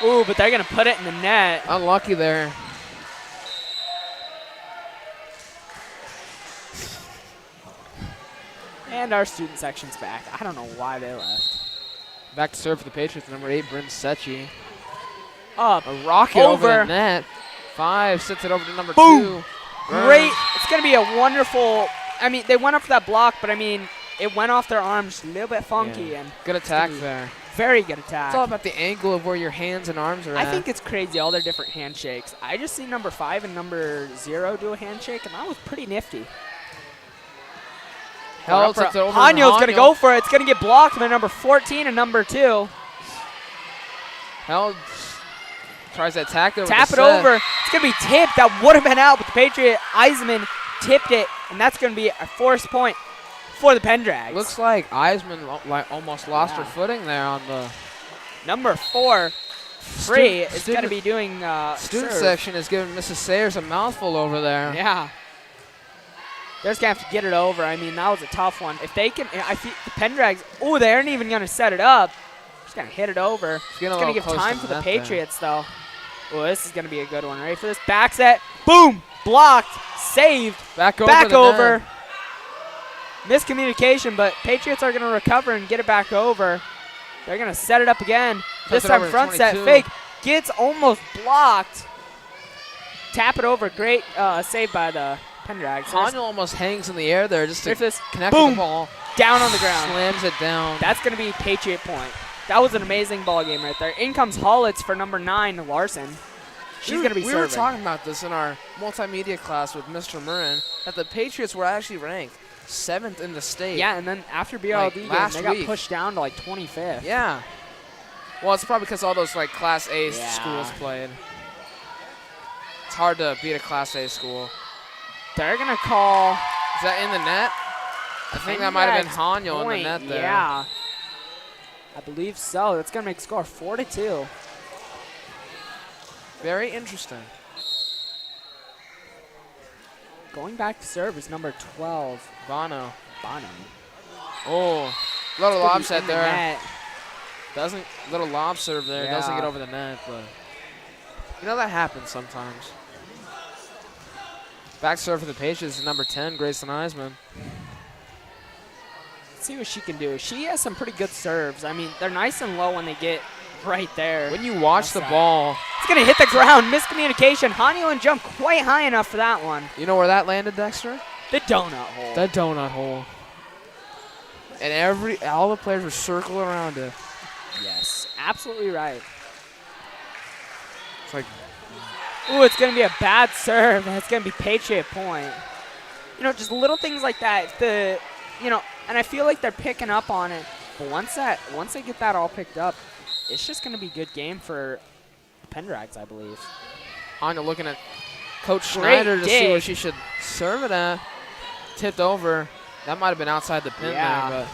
Ooh, but they're going to put it in the net. Unlucky there. And our student section's back. I don't know why they left. Back to serve for the Patriots, number 8, Bryn Secchi. Up. A rocket over the net. 5 sets it over to number Boom. 2. Great. It's going to be a wonderful. I mean, they went up for that block, but I mean, it went off their arms a little bit funky. Yeah. And Good attack there. very good attack. It's all about the angle of where your hands and arms are I at. think it's crazy, all their different handshakes. I just seen number 5 and number 0 do a handshake, and that was pretty nifty. Held sets it over to Hanyo's going to Hanyo. go for it. It's going to get blocked by number 14 and number 2. Held tries to attack it. Tap it over. It's going to be tipped. That would have been out, but the Patriot Eisman tipped it, and that's going to be a forced point for the Pendrags. Looks like Eisman almost lost her footing there on the number 4, Free, is going to be doing student serve. section is giving Mrs. Sayers a mouthful over there. Yeah. They're just going to have to get it over. I mean, that was a tough one. If they can, I feel the Pendrags, oh, they aren't even going to set it up. Just going to hit it over. It's going to give time for the Patriots, though. Oh, this is going to be a good one. Ready for this? Back set. Boom. Blocked. Saved. Back over. Back over. Miscommunication, but Patriots are going to recover and get it back over. They're going to set it up again. This time front set. Fake. Gets almost blocked. Tap it over. Great save by the Pendrags. Hanyo almost hangs in the air there just to connect Boom. with the ball. Down on the ground. Slams it down. That's going to be Patriot point. That was an amazing ball game right there. In comes Hollitz for number 9, Larson. She's going to be serving. We were talking about this in our multimedia class with Mr. Murrin, that the Patriots were actually ranked 7th in the state. Yeah, and then after BRLD game, they got pushed down to like 25th. Yeah. Well, it's probably because all those like Class A schools played. It's hard to beat a Class A school. They're going to call. Is that in the net? I think that might have been Hanyo in the net there. Yeah. I believe so. That's going to make score 4-2. Very interesting. Going back to serve is number 12, Bono. Oh, little lob set there. Net. Little lob serve there. Yeah. Doesn't get over the net, but you know that happens sometimes. Back serve for the Patriots is number 10, Grayson Eisman. Let's see what she can do. She has some pretty good serves. I mean, they're nice and low when they get right there. When you watch the ball, it's going to hit the ground. Miscommunication. Hanyo and jump quite high enough for that one. you know where that landed, Dexter? The donut hole. The donut hole. And all the players were circling around it. Yes, absolutely right. It's like, ooh, it's going to be a bad serve, and it's going to be Patriot point. You know, just little things like that. And I feel like they're picking up on it. But once they get that all picked up, it's just going to be a good game for the Pendrags, I believe. Hanyo looking at Coach Schneider to see where she should serve it at. Tipped over. That might have been outside the pin there, but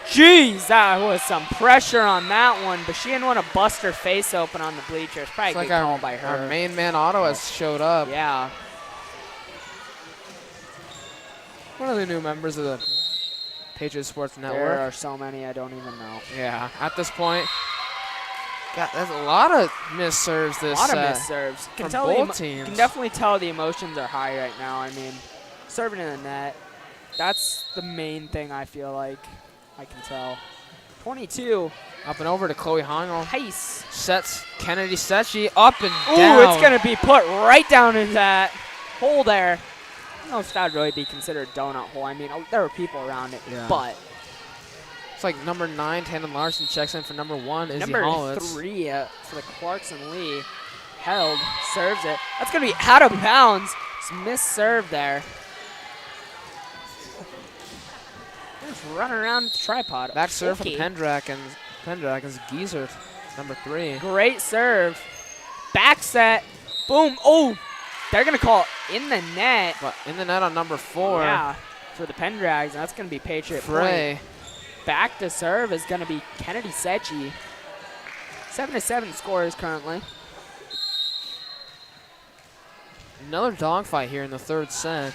jeez, that was some pressure on that one, but she didn't want to bust her face open on the bleachers. Probably it's like call by her. Our main man Otto has showed up. Yeah. One of the new members of the Patriot Sports Network. There are so many, I don't even know. Yeah, at this point, there's a lot of missed serves this set. A lot of missed serves. From both teams. You can definitely tell the emotions are high right now. I mean, serving in the net, that's the main thing I feel like I can tell. 22. Up and over to Chloe Hanyo. Nice. Sets Kennedy Secchi up and down. Ooh, it's going to be put right down in that hole there. I don't know if that would really be considered donut hole. I mean, there were people around it, but It's like number 9, Tandon Larson, checks in for number 1, Izzy Number Hollitz. 3 for the Clarkson-Leigh. Held, serves it. That's going to be out of bounds. It's missed serve there. Just running around the tripod. Back serve Okay. from Pendragons, Geezer, number 3. Great serve. Back set. Boom. Oh, they're going to call it in the net. But in the net on number 4. Yeah, for the Pendrags. That's going to be Patriot Frey. point. Back to serve is going to be Kennedy Sechi. 7-7 scores currently. Another dogfight here in the 3rd set.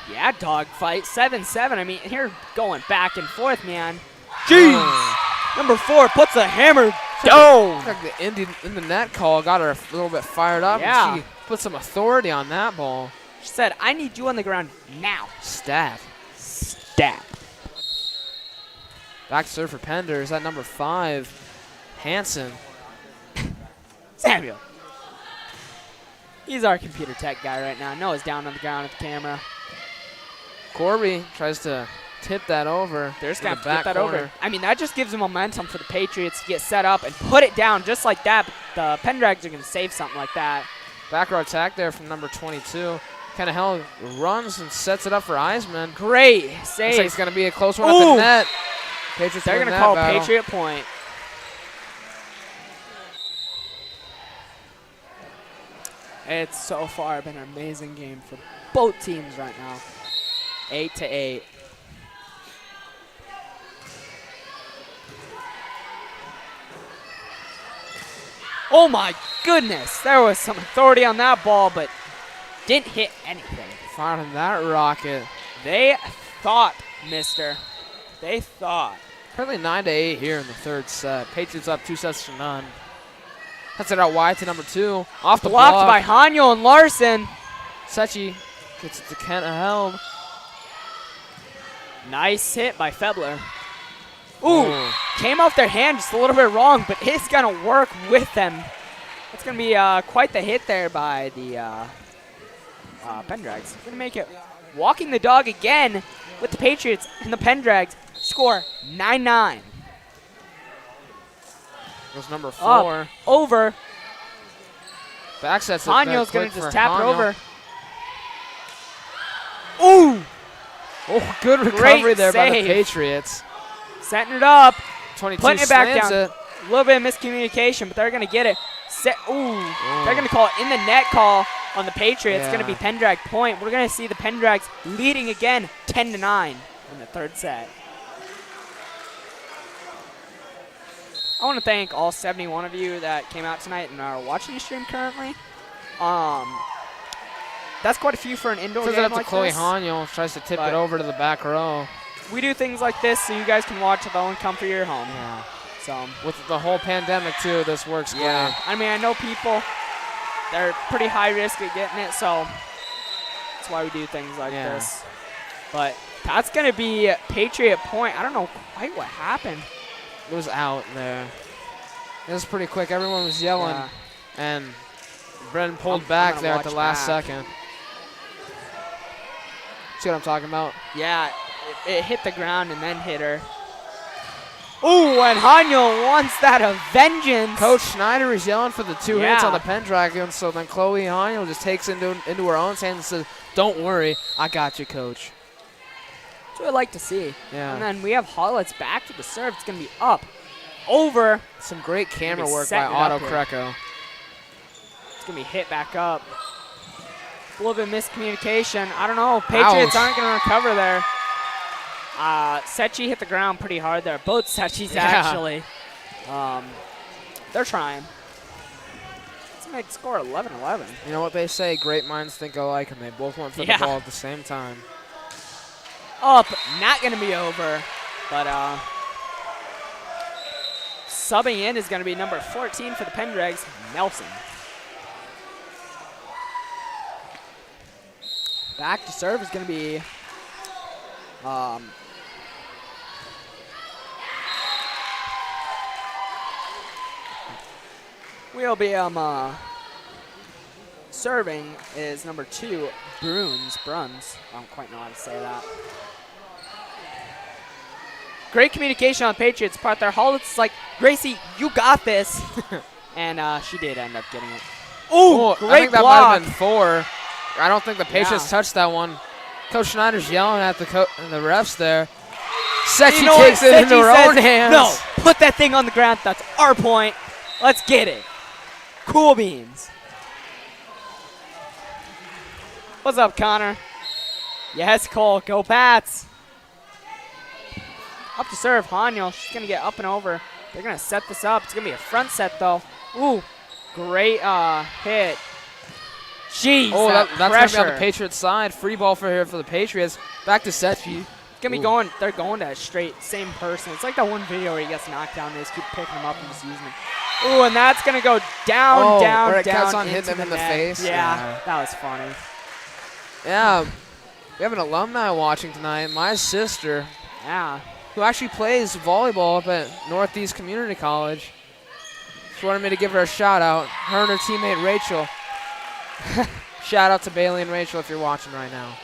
Yeah, dogfight. 7-7. I mean, here going back and forth, man. Jeez. Number 4 puts a hammer down. Like the in the net call got her a little bit fired up. Yeah. And she put some authority on that ball. She said, I need you on the ground now. Stab. Stab. Back serve for Pender. Is that number 5? Hanson. Samuel. He's our computer tech guy right now. Noah's down on the ground with the camera. Corby tries to tip that over. They're just in going the to get back that corner. over. I mean, that just gives them momentum for the Patriots to get set up and put it down just like that. But the Pendrags are going to save something like that. Back row attack there from number 22. Kind of hell runs and sets it up for Eisman. Great Looks save. like it's going to be a close one at Ooh. the net. Patriots They're win going to that call battle. Patriot point. It's so far been an amazing game for both teams right now. 8-8. Oh my goodness. There was some authority on that ball, but didn't hit anything. Firing that rocket. They thought, mister. They thought. Currently 9-8 here in the 3rd set. Patriots up 2-0. Cuts it out wide to number 2. Off the Blocked block. by Hanyo and Larson. Sechi gets it to Kent Held. Nice hit by Febler. Ooh, came off their hand just a little bit wrong, but it's going to work with them. It's going to be quite the hit there by the Pendrags. Going to make it walking the dog again with the Patriots and the Pendrags. Score 9-9. Goes number 4. Up, over. Back sets it Hanyo's going going to to just tap it over. Ooh! Oh, good recovery Great there by the save. Patriots. Setting it up. 22 Putting it back slams down. it. A little bit of miscommunication, but they're going to get it. They're going to call it in the net call on the Patriots. It's going to be Pendrag point. We're going to see the Pendrags leading again 10-9 in the 3rd set. I want to thank all 71 of you that came out tonight and are watching the stream currently. That's quite a few for an indoor Turns game it up to like Chloe this. Hanyo. Tries to tip But- it over to the back row. We do things like this so you guys can watch at the own comfort of your home. Yeah. So, With the whole pandemic, too, this works great. I mean, I know people, they're pretty high risk at getting it, so that's why we do things like this. But that's going to be Patriot point. I don't know quite what happened. It was out there. It was pretty quick. Everyone was yelling. Yeah. And Brennan pulled I'm back gonna there at the watch last back. second. See what I'm talking about? Yeah, it hit the ground and then hit her. Ooh, and Hanyo wants that a vengeance. Coach Schneider is yelling for the 2 hits Yeah. on the Pendragons, so then Chloe Hanyo just takes into her own hands and says, "Don't worry, I got you, Coach." That's what I like to see. Yeah. And then we have Hollitz back to the serve. It's going to be up, over. Some great camera Maybe work by setting it up Otto here. Crecco. It's going to be hit back up. A little bit of miscommunication. I don't know. Patriots Ouch. aren't going to recover there. Sechi hit the ground pretty hard there. Both Sechis, Yeah. actually. They're trying. Let's make the score 11-11. You know what they say, great minds think alike, and they both went for Yeah. the ball at the same time. Up, not going to be over. But subbing in is going to be number 14 for the Pendrags, Nelson. Back to serve is going to be we'll be serving is number 2, Bruns. I don't quite know how to say that. Great communication on Patriots' part there. Hollis is like, Gracie, you got this. And she did end up getting it. Ooh, great I think that might block. have been 4. I don't think the Patriots touched that one. Coach Schneider's yelling at the refs there. Setchi You know takes what? it into Setchi her says, own hands. No, put that thing on the ground. That's our point. Let's get it. Cool beans. What's up, Connor? Yes, Cole. Go Pats. Up to serve, Haniel. She's going to get up and over. They're going to set this up. It's going to be a front set, though. Ooh, great hit. Jeez, that's going to pressure. be on the Patriots side. Free ball for the Patriots. Back to Setchi. It's going to be going, they're going to a straight, same person. It's like that one video where he gets knocked down. They just keep picking him up and just using him. Ooh, and that's going to go down, down, where it down kept on into hitting him in the net. face. Yeah, that was funny. Yeah, we have an alumni watching tonight. My sister, Yeah. who actually plays volleyball up at Northeast Community College. She wanted me to give her a shout out. Her and her teammate Rachel. Shout out to Bailey and Rachel if you're watching right now.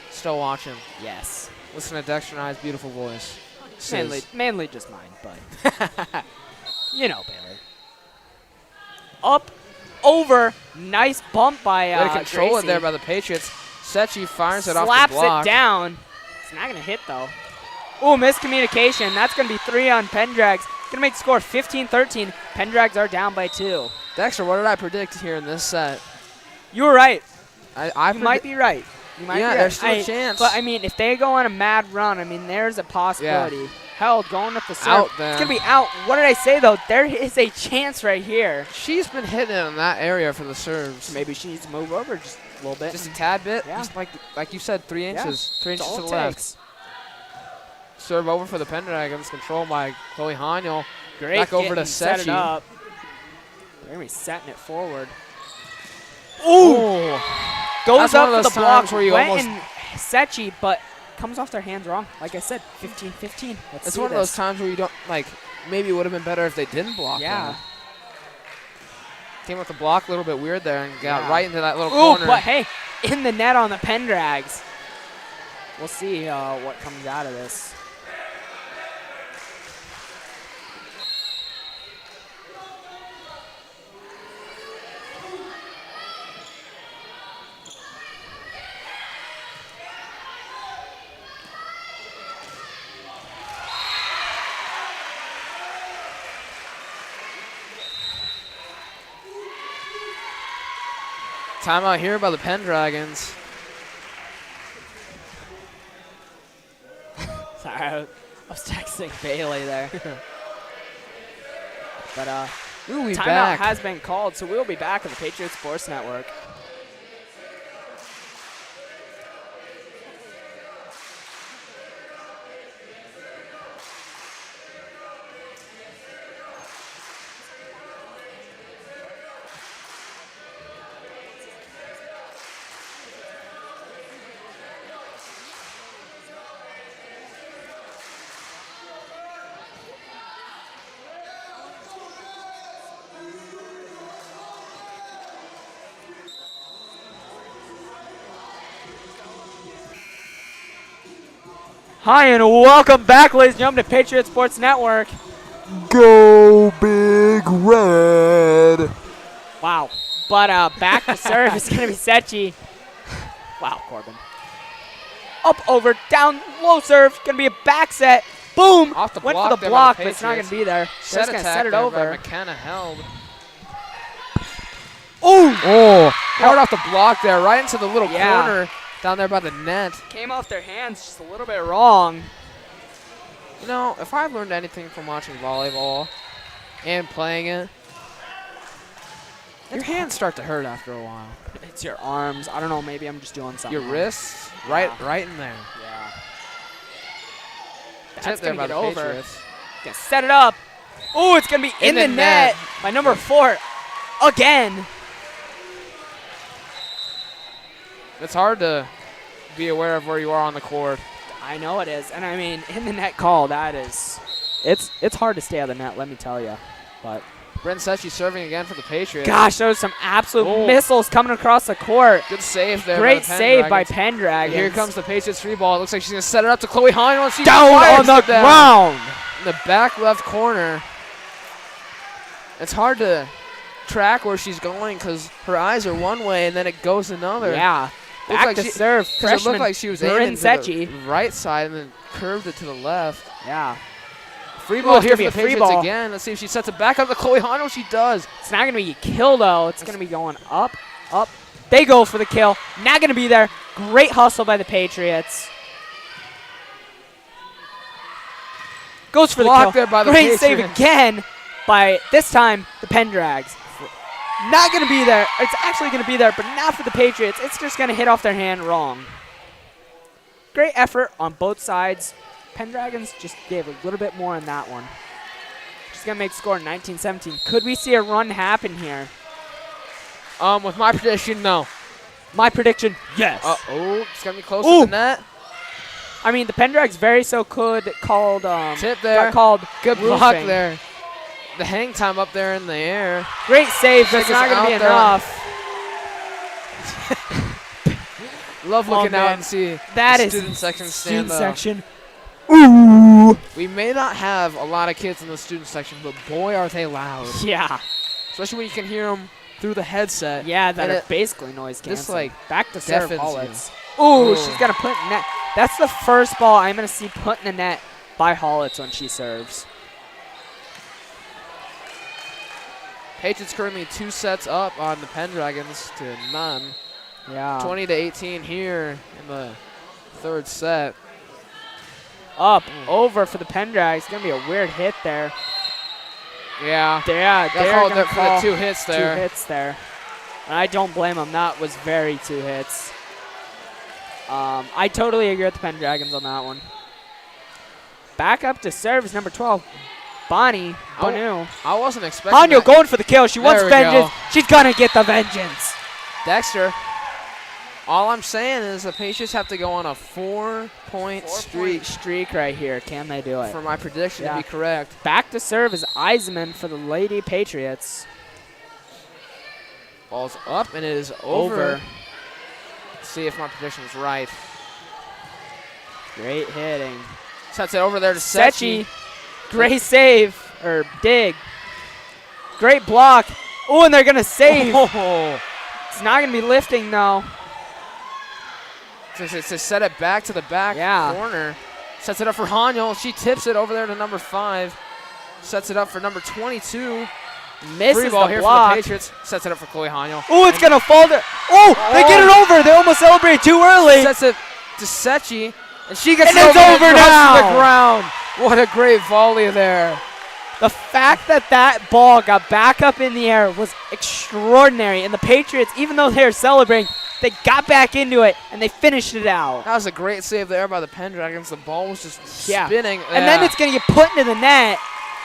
Still watching. Yes. Listen to Dexter and I's beautiful voice. Mainly just mine, but you know, Bailey. Up, over, nice bump by Way to control Gracie. it there by the Patriots. Setchi fires it off Slaps the block. it down. It's not going to hit, though. Ooh, miscommunication. That's going to be 3 on Pendrags. Going to make the score 15-13. Pendrags are down by 2. Dexter, what did I predict here in this set? You were right. I You might be right. You might be right. there's still a chance. But, I mean, if they go on a mad run, I mean, there's a possibility. Yeah. Held, going with the serve. Out then. It's going to be out. What did I say, though? There is a chance right here. She's been hitting it in that area for the serves. Maybe she needs to move over just a little bit. Just a tad bit. Yeah. Just like you said, 3 inches. 3 inches That's to all the it left. takes. Serve over for the Pendragons. Controlled by Chloe Haniel. Great. Back over to getting set it Setchi. up. They're going to be setting it forward. Ooh! Goes That's one up of for those the block. times where you Went almost- in Setchi, but comes off their hands wrong. Like I said, 15-15. Let's It's see one of this. those times where you don't, like, maybe it would have been better if they didn't block Yeah. them. Came with the block a little bit weird there and got Yeah. right into that little Ooh, corner. but hey, in the net on the Pendrags. We'll see what comes out of this. Timeout here by the Pendragons. Sorry, I was texting Bailey there. But We'll be timeout back. has been called, so we'll be back on the Patriots Sports Network. Hi, and welcome back, ladies and gentlemen, to Patriot Sports Network. Go Big Red! Wow. But back to serve is going to be Setchi. Wow, Corbin. Up, over, down, low serve. Going to be a back set. Boom! Off the Went block for the there by block, the but it's not going to be there. Set Just going to attack set it there by over. McKenna held. Ooh! Oh, hard off the block there, right into the little Yeah. corner down there by the net. Came off their hands just a little bit wrong. You know, if I've learned anything from watching volleyball and playing it, your hands start to hurt after a while. It's your arms. I don't know. Maybe I'm just doing something. Your wrong. wrists, right Yeah. in there. Yeah. Tip That's there going to by get the over. Patriots. Gonna set it up. Ooh, it's going to be in the net by number 4 again. It's hard to be aware of where you are on the court. I know it is. And I mean, in the net call, that is, it's hard to stay out of the net, let me tell you. But Bryn Secchi serving again for the Patriots. Gosh, those are some absolute Oh. missiles coming across the court. Good save there. Great by the save by Pendragons. Pendragons. Here comes the Patriots free ball. It looks like she's going to set it up to Chloe Hahn. She Down fires on the it down ground. in the back left corner. It's hard to track where she's going because her eyes are one way and then it goes another. Yeah. Looked Back like to she- serve. Because it Freshman looked like she was Bryn aiming to Secchi. the right side and then curved it to the left. Yeah. Free Ooh, ball it's here gonna for be the a free Patriots ball. again. Let's see if she sets it back up to Chloe Hahn. She does. It's not going to be a kill, though. It's going to be going up, up. They go for the kill. Not going to be there. Great hustle by the Patriots. Goes for Blocked the there kill. by the Great save Patriots. again by, this time, the Pendrags. Not going to be there. It's actually going to be there, but not for the Patriots. It's just going to hit off their hand wrong. Great effort on both sides. Pendragons just gave a little bit more on that one. She's going to make score 19-17. Could we see a run happen here? With my prediction, no. My prediction, yes. Oh, it's going to be close Ooh. to the net. I mean, the Pendrags very so could called Tip there. got called Good block roofing. there. The hang time up there in the air. Great save, but it's Check not us going to be out there. enough. Love Oh, looking out man. and see That the is student section stand student up. section. We may not have a lot of kids in the student section, but boy, are they loud. Yeah, Especially when you can hear them through the headset. yeah, that And are it basically noise canceling. just, like, Back to serve deafens Holitz. you. Ooh, Ooh. she's going to put in net. That's the first ball I'm going to see put in the net by Holitz when she serves. Patriots currently 2 sets up on the Pendragons to none. Yeah. 20-18 here in the third set. Up, over for the Pendrags. It's going to be a weird hit there. Yeah. Yeah, Got they're called gonna there for the call 2 hits there. 2 hits there. And I don't blame them. That was very 2 hits. I totally agree with the Pendragons on that one. Back up to serves number 12. Bonnie Bonu. I wasn't expecting Hanyo that. going for the kill. She wants There we vengeance. go. She's going to get the vengeance. Dexter. All I'm saying is the Patriots have to go on a 4-point streak Streak right here. Can they do it? for my prediction Yeah. to be correct. Back to serve is Eisenman for the Lady Patriots. Ball's up and it is over. Let's see if my prediction is right. Great hitting. Sets it over there to Secchi. Secchi. Great save. Or dig. Great block. Oh, and they're going to save. Oh. It's not going to be lifting, though. To set it back to the back Yeah. corner. Sets it up for Hanyo. She tips it over there to number 5. Sets it up for number 22. Misses Free ball the here block. for the Patriots. Sets it up for Chloe Hanyo. Oh, it's going to fall there. Oh, they get it over. They almost celebrate too early. Sets it to Secchi. And she gets And it it's over, over and drops to now. the ground. What a great volley there. The fact that that ball got back up in the air was extraordinary. And the Patriots, even though they were celebrating, they got back into it, and they finished it out. That was a great save there by the Pendragons. The ball was just spinning. And then it's going to get put into the net.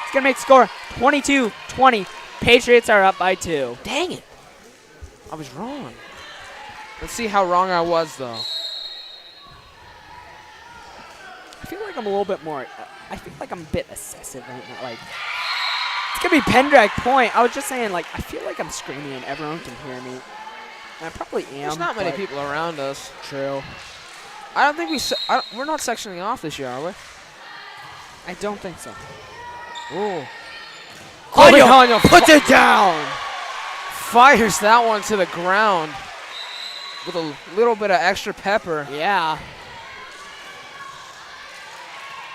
It's going to make score 22-20. Patriots are up by 2. Dang it. I was wrong. Let's see how wrong I was, though. I feel like I'm a little bit more. I feel like I'm a bit excessive right now. Like, it's gonna be Pendrag point. I was just saying, like, I feel like I'm screaming and everyone can hear me. And I probably am. There's not many but- people around us. True. I don't think we're not sectioning off this year, are we? I don't think so. Ooh. Hanyo puts it down. Fires that one to the ground with a little bit of extra pepper. Yeah.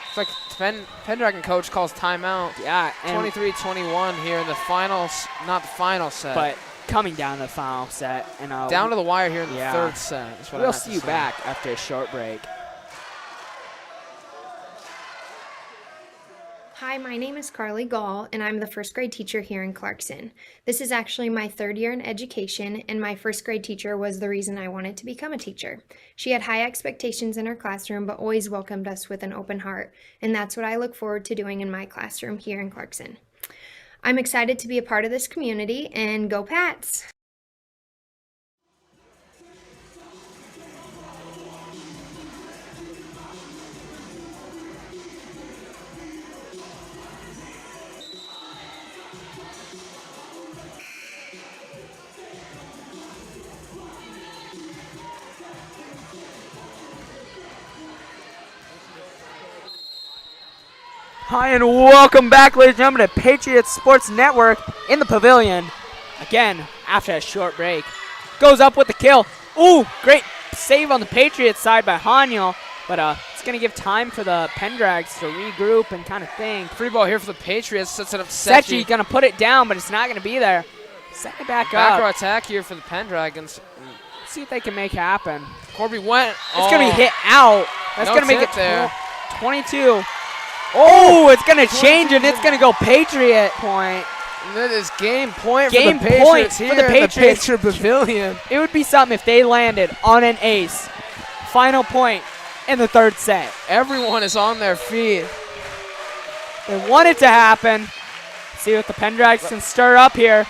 It's like Pendragon coach calls timeout. Yeah. And 23-21 here in the finals, not the final set. but coming down to the final set, and down to the wire here in the yeah. third set. Is what I we'll meant to see you say. back after a short break. Hi, my name is Carly Gall, and I'm the first grade teacher here in Clarkson. This is actually my 3rd year in education, and my first grade teacher was the reason I wanted to become a teacher. She had high expectations in her classroom, but always welcomed us with an open heart, and that's what I look forward to doing in my classroom here in Clarkson. I'm excited to be a part of this community, and go Pats! Hi, and welcome back, ladies and gentlemen, to Patriots Sports Network in the pavilion. Again, after a short break. Goes up with the kill. Ooh, great save on the Patriots side by Haniel. But it's going to give time for the Pendrags to regroup and kind of think. Free ball here for the Patriots. Sets it up to Sechi going to put it down, but it's not going to be there. Set it back Back up. row attack here for the Pendragons. Let's see what they can make happen. Corby went. It's going to be hit out. That's No going to make tip it there. 22. Oh, it's going to change, and it's going to go Patriot point. And that is game point Game for the Patriots point here for the in Patriots. the Patriot Pavilion. It would be something if they landed on an ace. Final point in the third set. Everyone is on their feet. They want it to happen. See what the Pendrags can stir up here.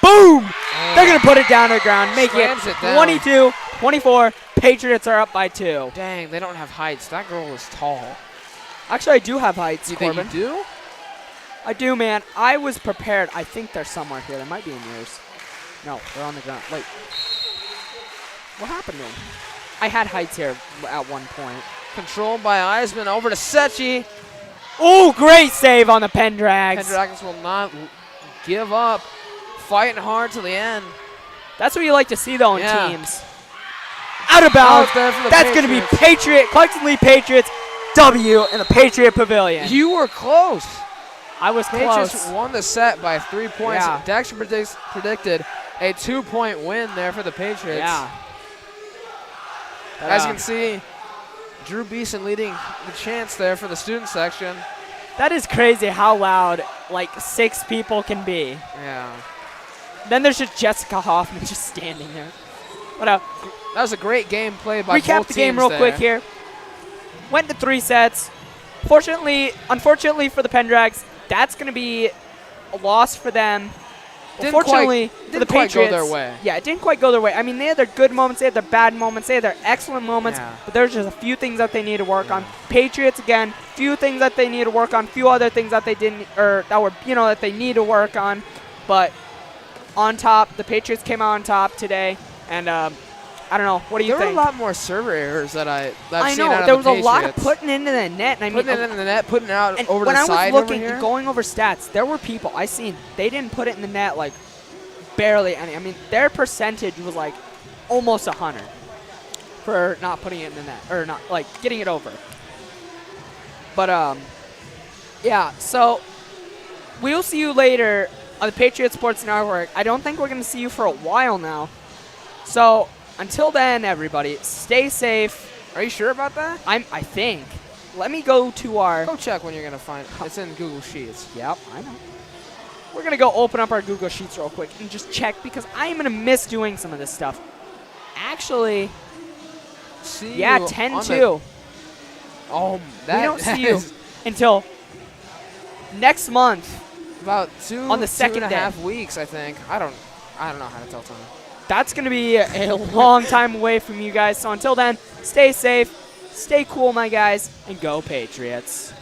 Boom! They're going to put it down to the ground, make it Slams it down. 22-24. Patriots are up by 2. Dang, they don't have heights. That girl is tall. Actually, I do have heights, You think Corbin. you do? I do, man. I was prepared. I think they're somewhere here. They might be in yours. No, they're on the ground. Wait. What happened to them? I had heights here at one point. Controlled by Eisman over to Sechi. Ooh, great save on the Pendrags. Pendragons will not give up. Fighting hard to the end. That's what you like to see, though, in Yeah. teams. Out of bounds. Out there for the That's going to be Patriots. Clarkson-Leigh Patriots W in the Patriot Pavilion. You were close. I was Patriots close. won the set by 3 points. Yeah. Dexter predicted a 2-point win there for the Patriots. Yeah. As you can see, Drew Beeson leading the chants there for the student section. That is crazy how loud, like, 6 people can be. Yeah. Then there's just Jessica Hoffman just standing there. What up? That was a great game played by Recap both the game teams real there. quick here. Went to 3 sets. Unfortunately for the Pendrags, that's going to be a loss for them. Unfortunately for the quite Patriots, go their way. Yeah, it didn't quite go their way. I mean, they had their good moments, they had their bad moments, they had their excellent moments, Yeah. but there's just a few things that they need to work on. Patriots, again, few things that they need to work on, few other things that they didn't, or that were, that they need to work on. But on top, the Patriots came out on top today, and I don't know. What do you There think? were a lot more server errors that I've I seen know out of there was the a lot of Patriots. putting into the net, and I mean, Putting it in the net, putting it out and over when the I side was looking, over here. going over stats, there were people I seen they didn't put it in the net like barely any. I mean, their percentage was like almost 100 for not putting it in the net or not like getting it over. But yeah. So we'll see you later on the Patriot Sports Network. I don't think we're gonna see you for a while now. So until then, everybody, stay safe. Are you sure about that? I think. Let me go to our. Go check when you're gonna find it. It's in Google Sheets. Yep, I know. We're going to go open up our Google Sheets real quick and just check because I am going to miss doing some of this stuff. Actually, See yeah, you on 10-2. the- Oh, that We don't that see you is until next month. about on the second day. 2.5 weeks, I think. I don't know how to tell time. That's going to be a long time away from you guys. So until then, stay safe, stay cool, my guys, and go Patriots.